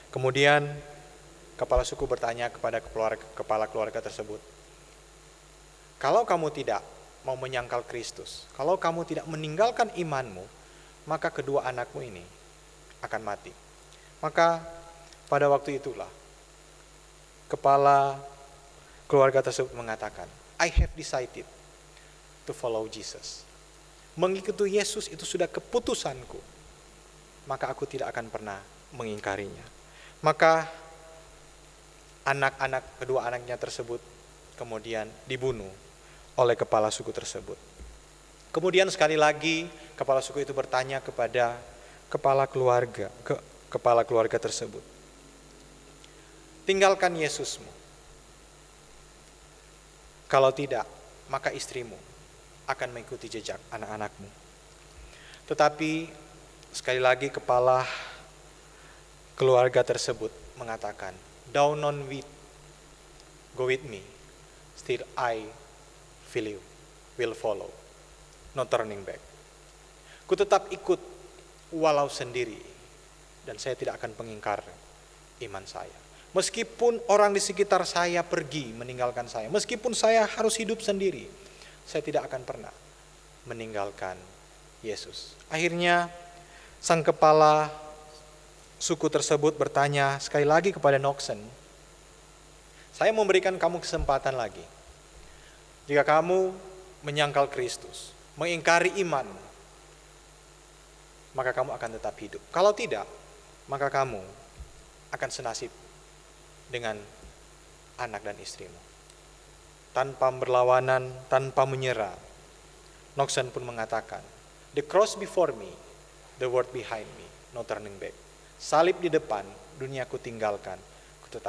Kemudian kepala suku bertanya kepada kepala keluarga tersebut, kalau kamu tidak mau menyangkal Kristus, kalau kamu tidak meninggalkan imanmu, maka kedua anakmu ini akan mati. Maka pada waktu itulah kepala keluarga tersebut mengatakan, I have decided to follow Jesus. Mengikuti Yesus itu sudah keputusanku, maka aku tidak akan pernah mengingkarinya. Maka kedua anaknya tersebut kemudian dibunuh oleh kepala suku tersebut. Kemudian sekali lagi kepala suku itu bertanya kepada kepala keluarga tersebut, tinggalkan Yesusmu. Kalau tidak, maka istrimu akan mengikuti jejak anak-anakmu. Tetapi sekali lagi kepala keluarga tersebut mengatakan, "Thou non go with me, still I will follow, no turning back." Ku tetap ikut walau sendiri, dan saya tidak akan mengingkar iman saya. Meskipun orang di sekitar saya pergi meninggalkan saya, meskipun saya harus hidup sendiri, saya tidak akan pernah meninggalkan Yesus. Akhirnya sang kepala suku tersebut bertanya sekali lagi kepada Noxen, "Saya memberikan kamu kesempatan lagi. Jika kamu menyangkal Kristus, mengingkari iman, maka kamu akan tetap hidup. Kalau tidak, maka kamu akan senasib dengan anak dan istrimu." Tanpa berlawanan, tanpa menyerah, Noxen pun mengatakan, "The cross before me, the world behind me, no turning back." Salib di depan, dunia ku tinggalkan, ku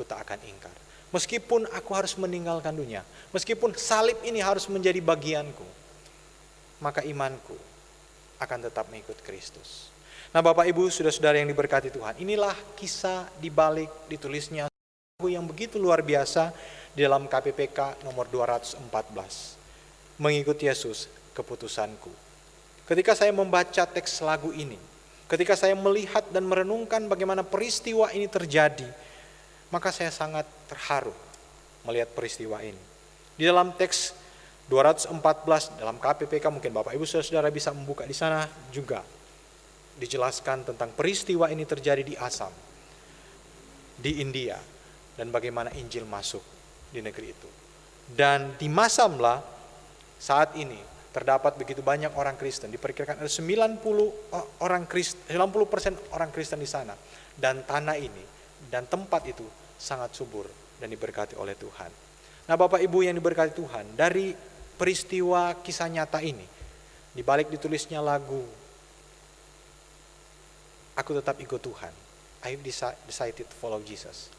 tak akan ingkar. Meskipun aku harus meninggalkan dunia, meskipun salib ini harus menjadi bagianku, maka imanku akan tetap mengikut Kristus. Nah, Bapak Ibu, saudara-saudara yang diberkati Tuhan, inilah kisah di balik ditulisnya yang begitu luar biasa di dalam KPPK nomor 214. Mengikut Yesus, keputusanku. Ketika saya membaca teks lagu ini, ketika saya melihat dan merenungkan bagaimana peristiwa ini terjadi, maka saya sangat terharu melihat peristiwa ini. Di dalam teks 214 dalam KPPK, mungkin Bapak Ibu saudara bisa membuka di sana juga dijelaskan tentang peristiwa ini terjadi di Assam, di India, dan bagaimana Injil masuk di negeri itu. Dan di Massamlah saat ini terdapat begitu banyak orang Kristen, diperkirakan ada 90% orang Kristen di sana, dan tanah ini dan tempat itu sangat subur dan diberkati oleh Tuhan. Nah, Bapak Ibu yang diberkati Tuhan, dari peristiwa kisah nyata ini, di balik ditulisnya lagu "Aku Tetap Ikut Tuhan", I've decided to follow Jesus,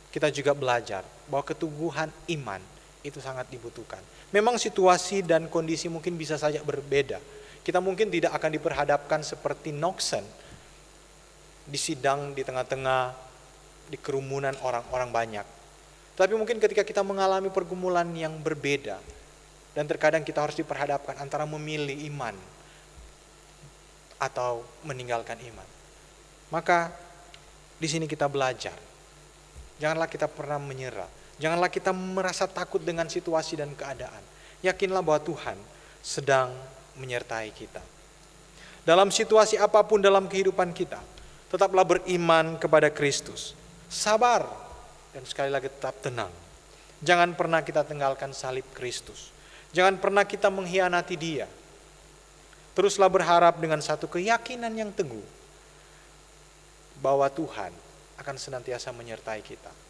kita juga belajar bahwa keteguhan iman itu sangat dibutuhkan. Memang situasi dan kondisi mungkin bisa saja berbeda. Kita mungkin tidak akan diperhadapkan seperti Noxen di sidang di tengah-tengah di kerumunan orang-orang banyak. Tapi mungkin ketika kita mengalami pergumulan yang berbeda, dan terkadang kita harus diperhadapkan antara memilih iman atau meninggalkan iman. Maka di sini kita belajar. Janganlah kita pernah menyerah. Janganlah kita merasa takut dengan situasi dan keadaan. Yakinlah bahwa Tuhan sedang menyertai kita. Dalam situasi apapun dalam kehidupan kita, tetaplah beriman kepada Kristus. Sabar dan sekali lagi tetap tenang. Jangan pernah kita tinggalkan salib Kristus. Jangan pernah kita mengkhianati Dia. Teruslah berharap dengan satu keyakinan yang teguh bahwa Tuhan akan senantiasa menyertai kita.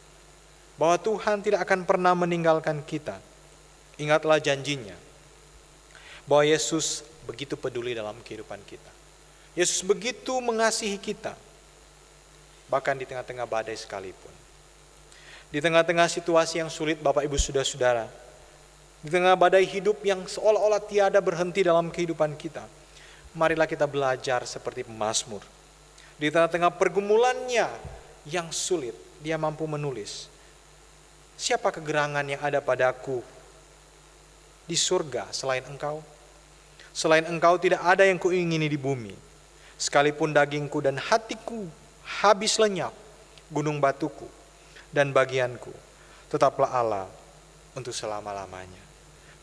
Bahwa Tuhan tidak akan pernah meninggalkan kita. Ingatlah janjinya bahwa Yesus begitu peduli dalam kehidupan kita. Yesus begitu mengasihi kita, bahkan di tengah-tengah badai sekalipun. Di tengah-tengah situasi yang sulit, Bapak Ibu saudara-saudara, di tengah badai hidup yang seolah-olah tiada berhenti dalam kehidupan kita, marilah kita belajar seperti pemazmur. Di tengah-tengah pergumulannya yang sulit, dia mampu menulis, "Siapa kegerangan yang ada padaku di surga selain Engkau? Selain Engkau tidak ada yang kuingini di bumi. Sekalipun dagingku dan hatiku habis lenyap, gunung batuku dan bagianku, tetaplah Allah untuk selama-lamanya."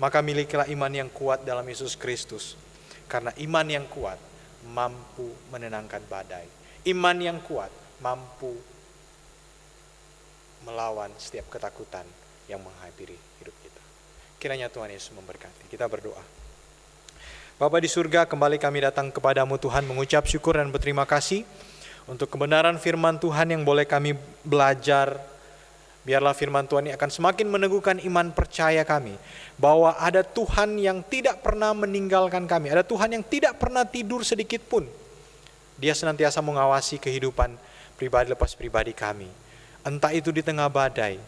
Maka milikilah iman yang kuat dalam Yesus Kristus, karena iman yang kuat mampu menenangkan badai. Iman yang kuat mampu melawan setiap ketakutan yang menghampiri hidup kita. Kiranya Tuhan Yesus memberkati. Kita berdoa. Bapa di surga, kembali kami datang kepadamu Tuhan, mengucap syukur dan berterima kasih untuk kebenaran firman Tuhan yang boleh kami belajar. Biarlah firman Tuhan ini akan semakin meneguhkan iman percaya kami, bahwa ada Tuhan yang tidak pernah meninggalkan kami, ada Tuhan yang tidak pernah tidur sedikit pun. Dia senantiasa mengawasi kehidupan pribadi lepas pribadi kami. Entah itu di tengah badai,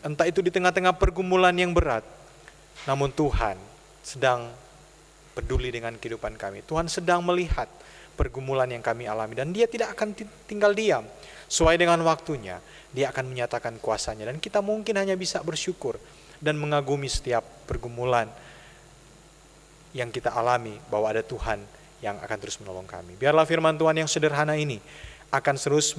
entah itu di tengah-tengah pergumulan yang berat, namun Tuhan sedang peduli dengan kehidupan kami. Tuhan sedang melihat pergumulan yang kami alami. Dan dia tidak akan tinggal diam. Sesuai dengan waktunya, dia akan menyatakan kuasanya. Dan kita mungkin hanya bisa bersyukur dan mengagumi setiap pergumulan yang kita alami, bahwa ada Tuhan yang akan terus menolong kami. Biarlah firman Tuhan yang sederhana ini akan terus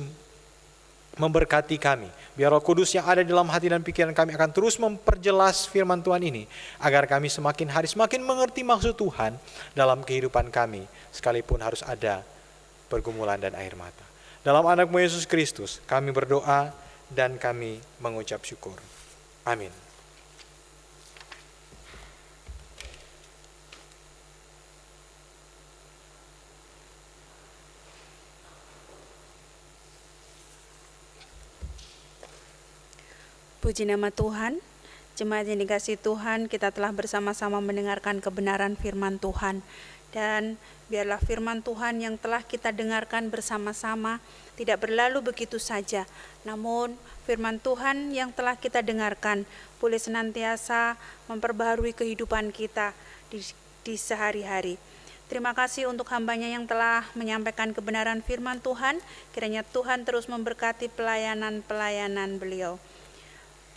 memberkati kami. Biar Roh Kudus yang ada di dalam hati dan pikiran kami akan terus memperjelas firman Tuhan ini, agar kami semakin hari semakin mengerti maksud Tuhan dalam kehidupan kami, sekalipun harus ada pergumulan dan air mata. Dalam anak-Mu Yesus Kristus kami berdoa dan kami mengucap syukur. Amin. Puji nama Tuhan. Jemaat yang dikasihi Tuhan, kita telah bersama-sama mendengarkan kebenaran firman Tuhan. Dan biarlah firman Tuhan yang telah kita dengarkan bersama-sama tidak berlalu begitu saja. Namun firman Tuhan yang telah kita dengarkan boleh senantiasa memperbaharui kehidupan kita di sehari-hari. Terima kasih untuk hambanya yang telah menyampaikan kebenaran firman Tuhan. Kiranya Tuhan terus memberkati pelayanan-pelayanan beliau.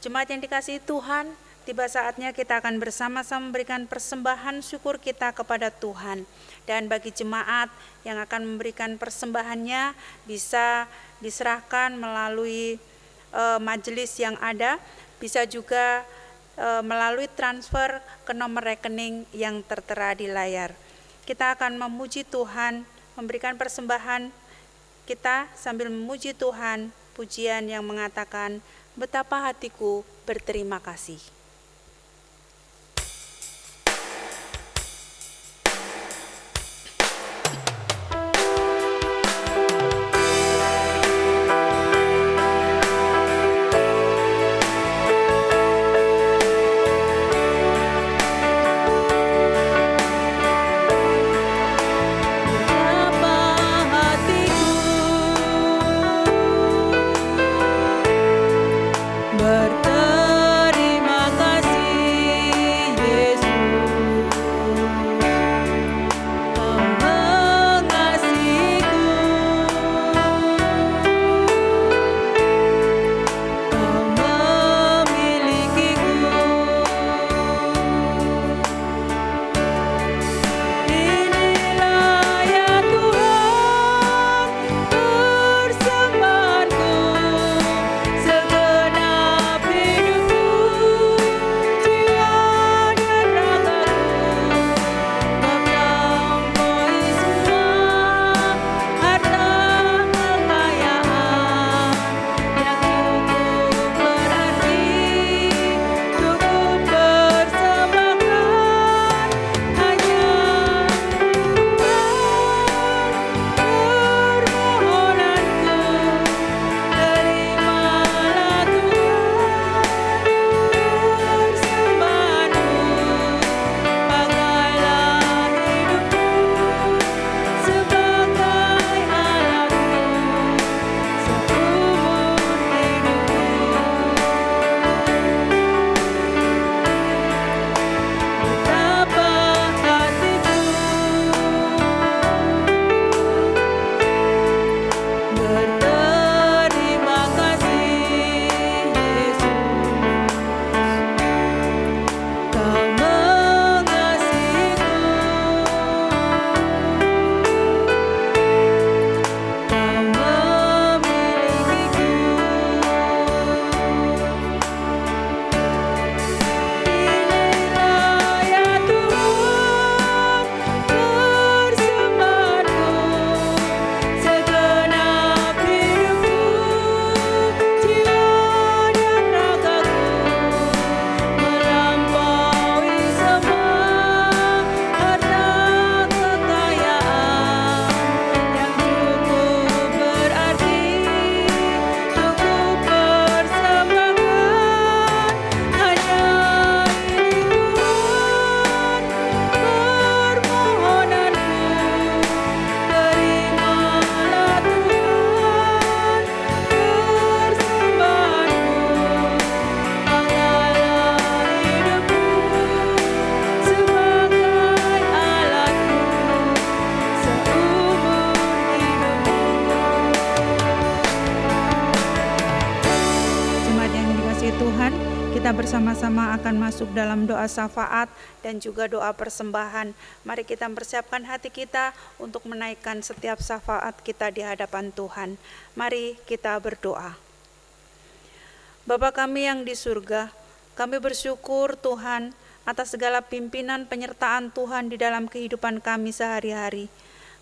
Jemaat yang dikasihi Tuhan, tiba saatnya kita akan bersama-sama memberikan persembahan syukur kita kepada Tuhan. Dan bagi jemaat yang akan memberikan persembahannya bisa diserahkan melalui majelis yang ada, bisa juga melalui transfer ke nomor rekening yang tertera di layar. Kita akan memuji Tuhan, memberikan persembahan kita sambil memuji Tuhan, pujian yang mengatakan, betapa hatiku berterima kasih. Berterima Tuhan, kita bersama-sama akan masuk dalam doa syafaat dan juga doa persembahan. Mari kita mempersiapkan hati kita untuk menaikkan setiap syafaat kita di hadapan Tuhan. Mari kita berdoa. Bapa kami yang di surga, kami bersyukur Tuhan atas segala pimpinan penyertaan Tuhan di dalam kehidupan kami sehari-hari.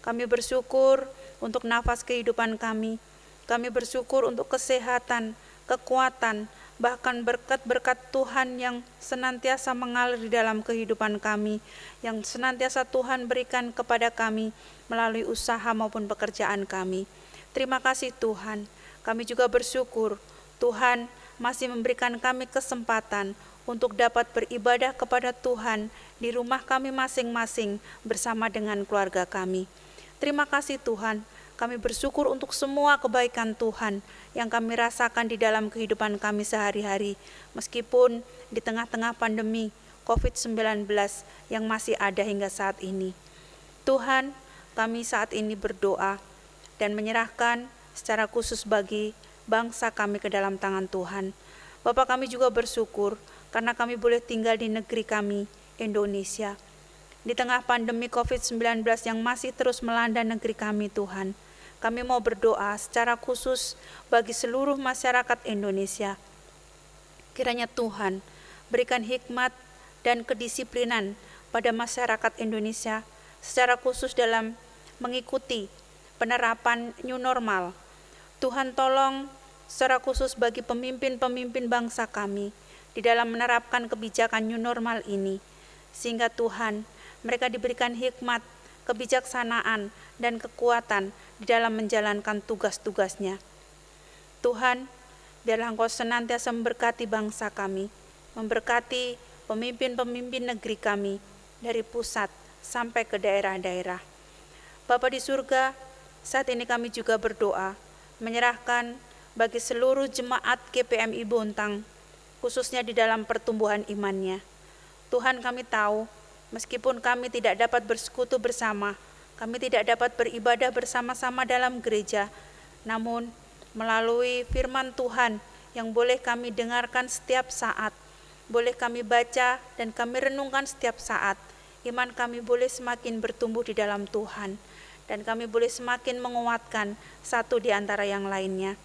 Kami bersyukur untuk nafas kehidupan kami. Kami bersyukur untuk kesehatan, kekuatan, bahkan berkat-berkat Tuhan yang senantiasa mengalir di dalam kehidupan kami, yang senantiasa Tuhan berikan kepada kami melalui usaha maupun pekerjaan kami. Terima kasih Tuhan. Kami juga bersyukur Tuhan masih memberikan kami kesempatan untuk dapat beribadah kepada Tuhan di rumah kami masing-masing bersama dengan keluarga kami. Terima kasih Tuhan. Kami bersyukur untuk semua kebaikan Tuhan yang kami rasakan di dalam kehidupan kami sehari-hari, meskipun di tengah-tengah pandemi COVID-19 yang masih ada hingga saat ini. Tuhan, kami saat ini berdoa dan menyerahkan secara khusus bagi bangsa kami ke dalam tangan Tuhan. Bapak, kami juga bersyukur karena kami boleh tinggal di negeri kami, Indonesia. Di tengah pandemi COVID-19 yang masih terus melanda negeri kami, Tuhan, kami mau berdoa secara khusus bagi seluruh masyarakat Indonesia. Kiranya Tuhan berikan hikmat dan kedisiplinan pada masyarakat Indonesia secara khusus dalam mengikuti penerapan new normal. Tuhan tolong secara khusus bagi pemimpin-pemimpin bangsa kami di dalam menerapkan kebijakan new normal ini, sehingga Tuhan mereka diberikan hikmat, kebijaksanaan, dan kekuatan di dalam menjalankan tugas-tugasnya. Tuhan, biarlah Engkau senantiasa memberkati bangsa kami, memberkati pemimpin-pemimpin negeri kami dari pusat sampai ke daerah-daerah. Bapa di surga, saat ini kami juga berdoa, menyerahkan bagi seluruh jemaat GPMI Bontang, khususnya di dalam pertumbuhan imannya. Tuhan, kami tahu, meskipun kami tidak dapat bersekutu bersama, kami tidak dapat beribadah bersama-sama dalam gereja, namun melalui firman Tuhan yang boleh kami dengarkan setiap saat, boleh kami baca dan kami renungkan setiap saat, iman kami boleh semakin bertumbuh di dalam Tuhan, dan kami boleh semakin menguatkan satu di antara yang lainnya.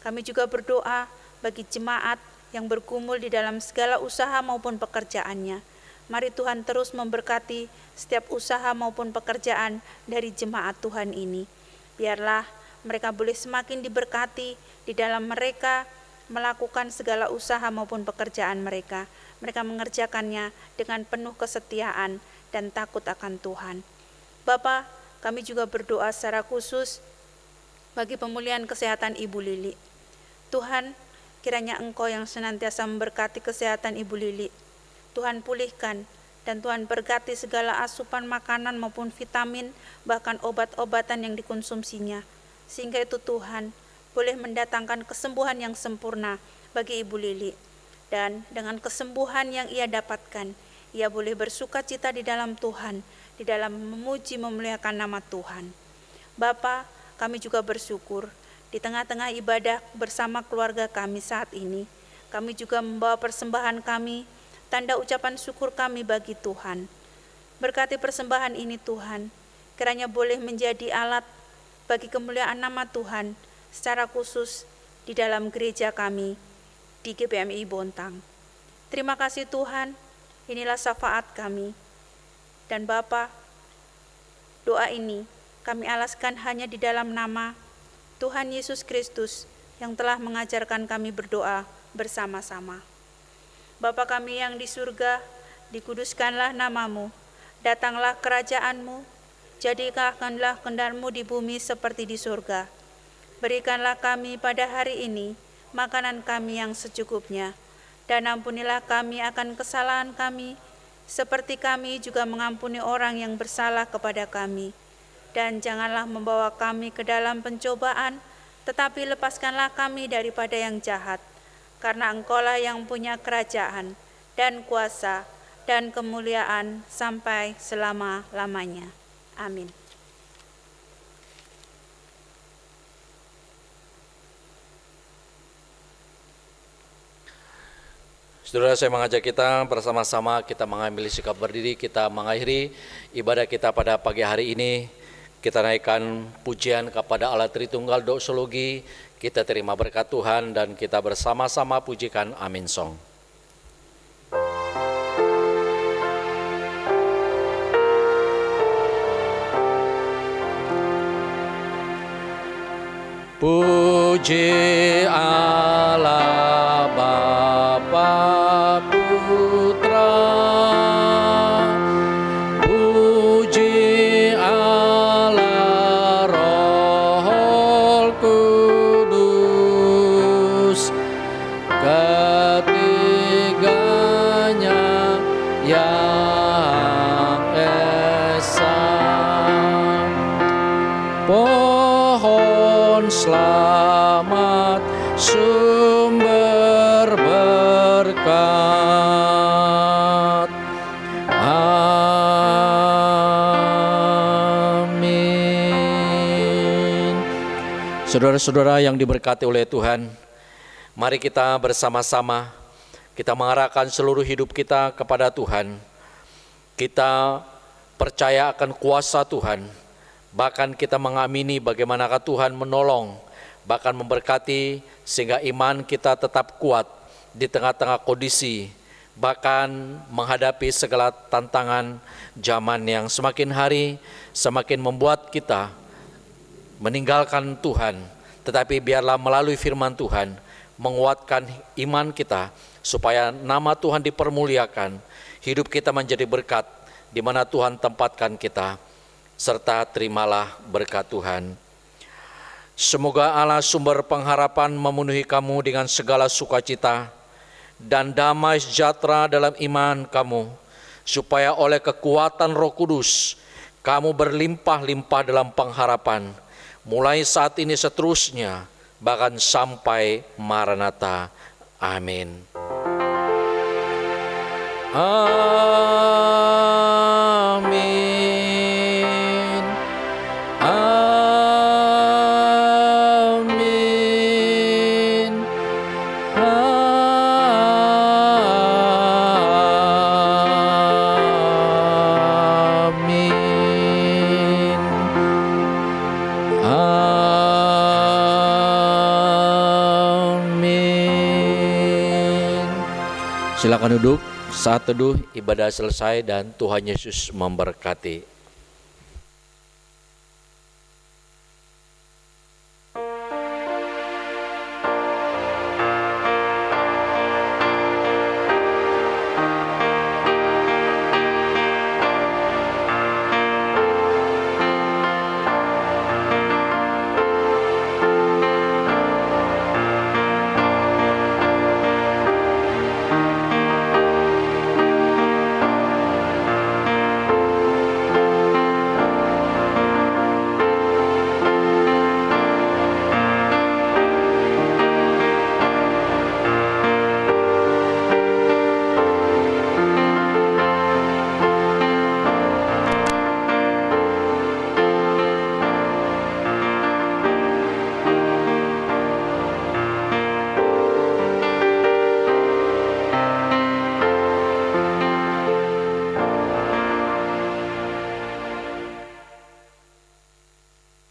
Kami juga berdoa bagi jemaat yang bergumul di dalam segala usaha maupun pekerjaannya. Mari Tuhan terus memberkati setiap usaha maupun pekerjaan dari jemaat Tuhan ini. Biarlah mereka boleh semakin diberkati di dalam mereka melakukan segala usaha maupun pekerjaan mereka. Mereka mengerjakannya dengan penuh kesetiaan dan takut akan Tuhan. Bapa, kami juga berdoa secara khusus bagi pemulihan kesehatan Ibu Lili. Tuhan, kiranya Engkau yang senantiasa memberkati kesehatan Ibu Lili. Tuhan pulihkan dan Tuhan berkati segala asupan makanan maupun vitamin, bahkan obat-obatan yang dikonsumsinya. Sehingga itu Tuhan boleh mendatangkan kesembuhan yang sempurna bagi Ibu Lili. Dan dengan kesembuhan yang ia dapatkan, ia boleh bersukacita di dalam Tuhan, di dalam memuji memuliakan nama Tuhan. Bapa, kami juga bersyukur di tengah-tengah ibadah bersama keluarga kami saat ini. Kami juga membawa persembahan kami, tanda ucapan syukur kami bagi Tuhan. Berkati persembahan ini Tuhan, kiranya boleh menjadi alat bagi kemuliaan nama Tuhan secara khusus di dalam gereja kami di GPMI Bontang. Terima kasih Tuhan, inilah syafaat kami. Dan Bapa, doa ini kami alaskan hanya di dalam nama Tuhan Yesus Kristus yang telah mengajarkan kami berdoa bersama-sama. Bapa kami yang di surga, dikuduskanlah namamu, datanglah kerajaanmu, jadikanlah kehendakmu di bumi seperti di surga. Berikanlah kami pada hari ini makanan kami yang secukupnya, dan ampunilah kami akan kesalahan kami, seperti kami juga mengampuni orang yang bersalah kepada kami. Dan janganlah membawa kami ke dalam pencobaan, tetapi lepaskanlah kami daripada yang jahat. Karena Engkaulah yang punya kerajaan dan kuasa dan kemuliaan sampai selama-lamanya. Amin. Saudara, saya mengajak kita bersama-sama kita mengambil sikap berdiri, kita mengakhiri ibadah kita pada pagi hari ini. Kita naikkan pujian kepada Allah Tritunggal Doksologi, kita terima berkat Tuhan dan kita bersama-sama pujikan Amin Song. Puji Allah Bapa Putra, puji Allah Roh Kudus, ketiganya yang esa. Pohon selamat sumber berkat. Amin. Saudara-saudara yang diberkati oleh Tuhan, mari kita bersama-sama kita mengarahkan seluruh hidup kita kepada Tuhan. Kita percaya akan kuasa Tuhan. Bahkan kita mengamini bagaimanakah Tuhan menolong, bahkan memberkati sehingga iman kita tetap kuat di tengah-tengah kondisi, bahkan menghadapi segala tantangan zaman yang semakin hari semakin membuat kita meninggalkan Tuhan. Tetapi biarlah melalui firman Tuhan menguatkan iman kita supaya nama Tuhan dipermuliakan, hidup kita menjadi berkat di mana Tuhan tempatkan kita. Serta terimalah berkat Tuhan. Semoga Allah sumber pengharapan memenuhi kamu dengan segala sukacita dan damai sejahtera dalam iman kamu, supaya oleh kekuatan Roh Kudus kamu berlimpah-limpah dalam pengharapan, mulai saat ini seterusnya, bahkan sampai Maranatha. Amin. Amin. Amin. Amin. Amin. Silakan duduk. Saat teduh ibadah selesai dan Tuhan Yesus memberkati.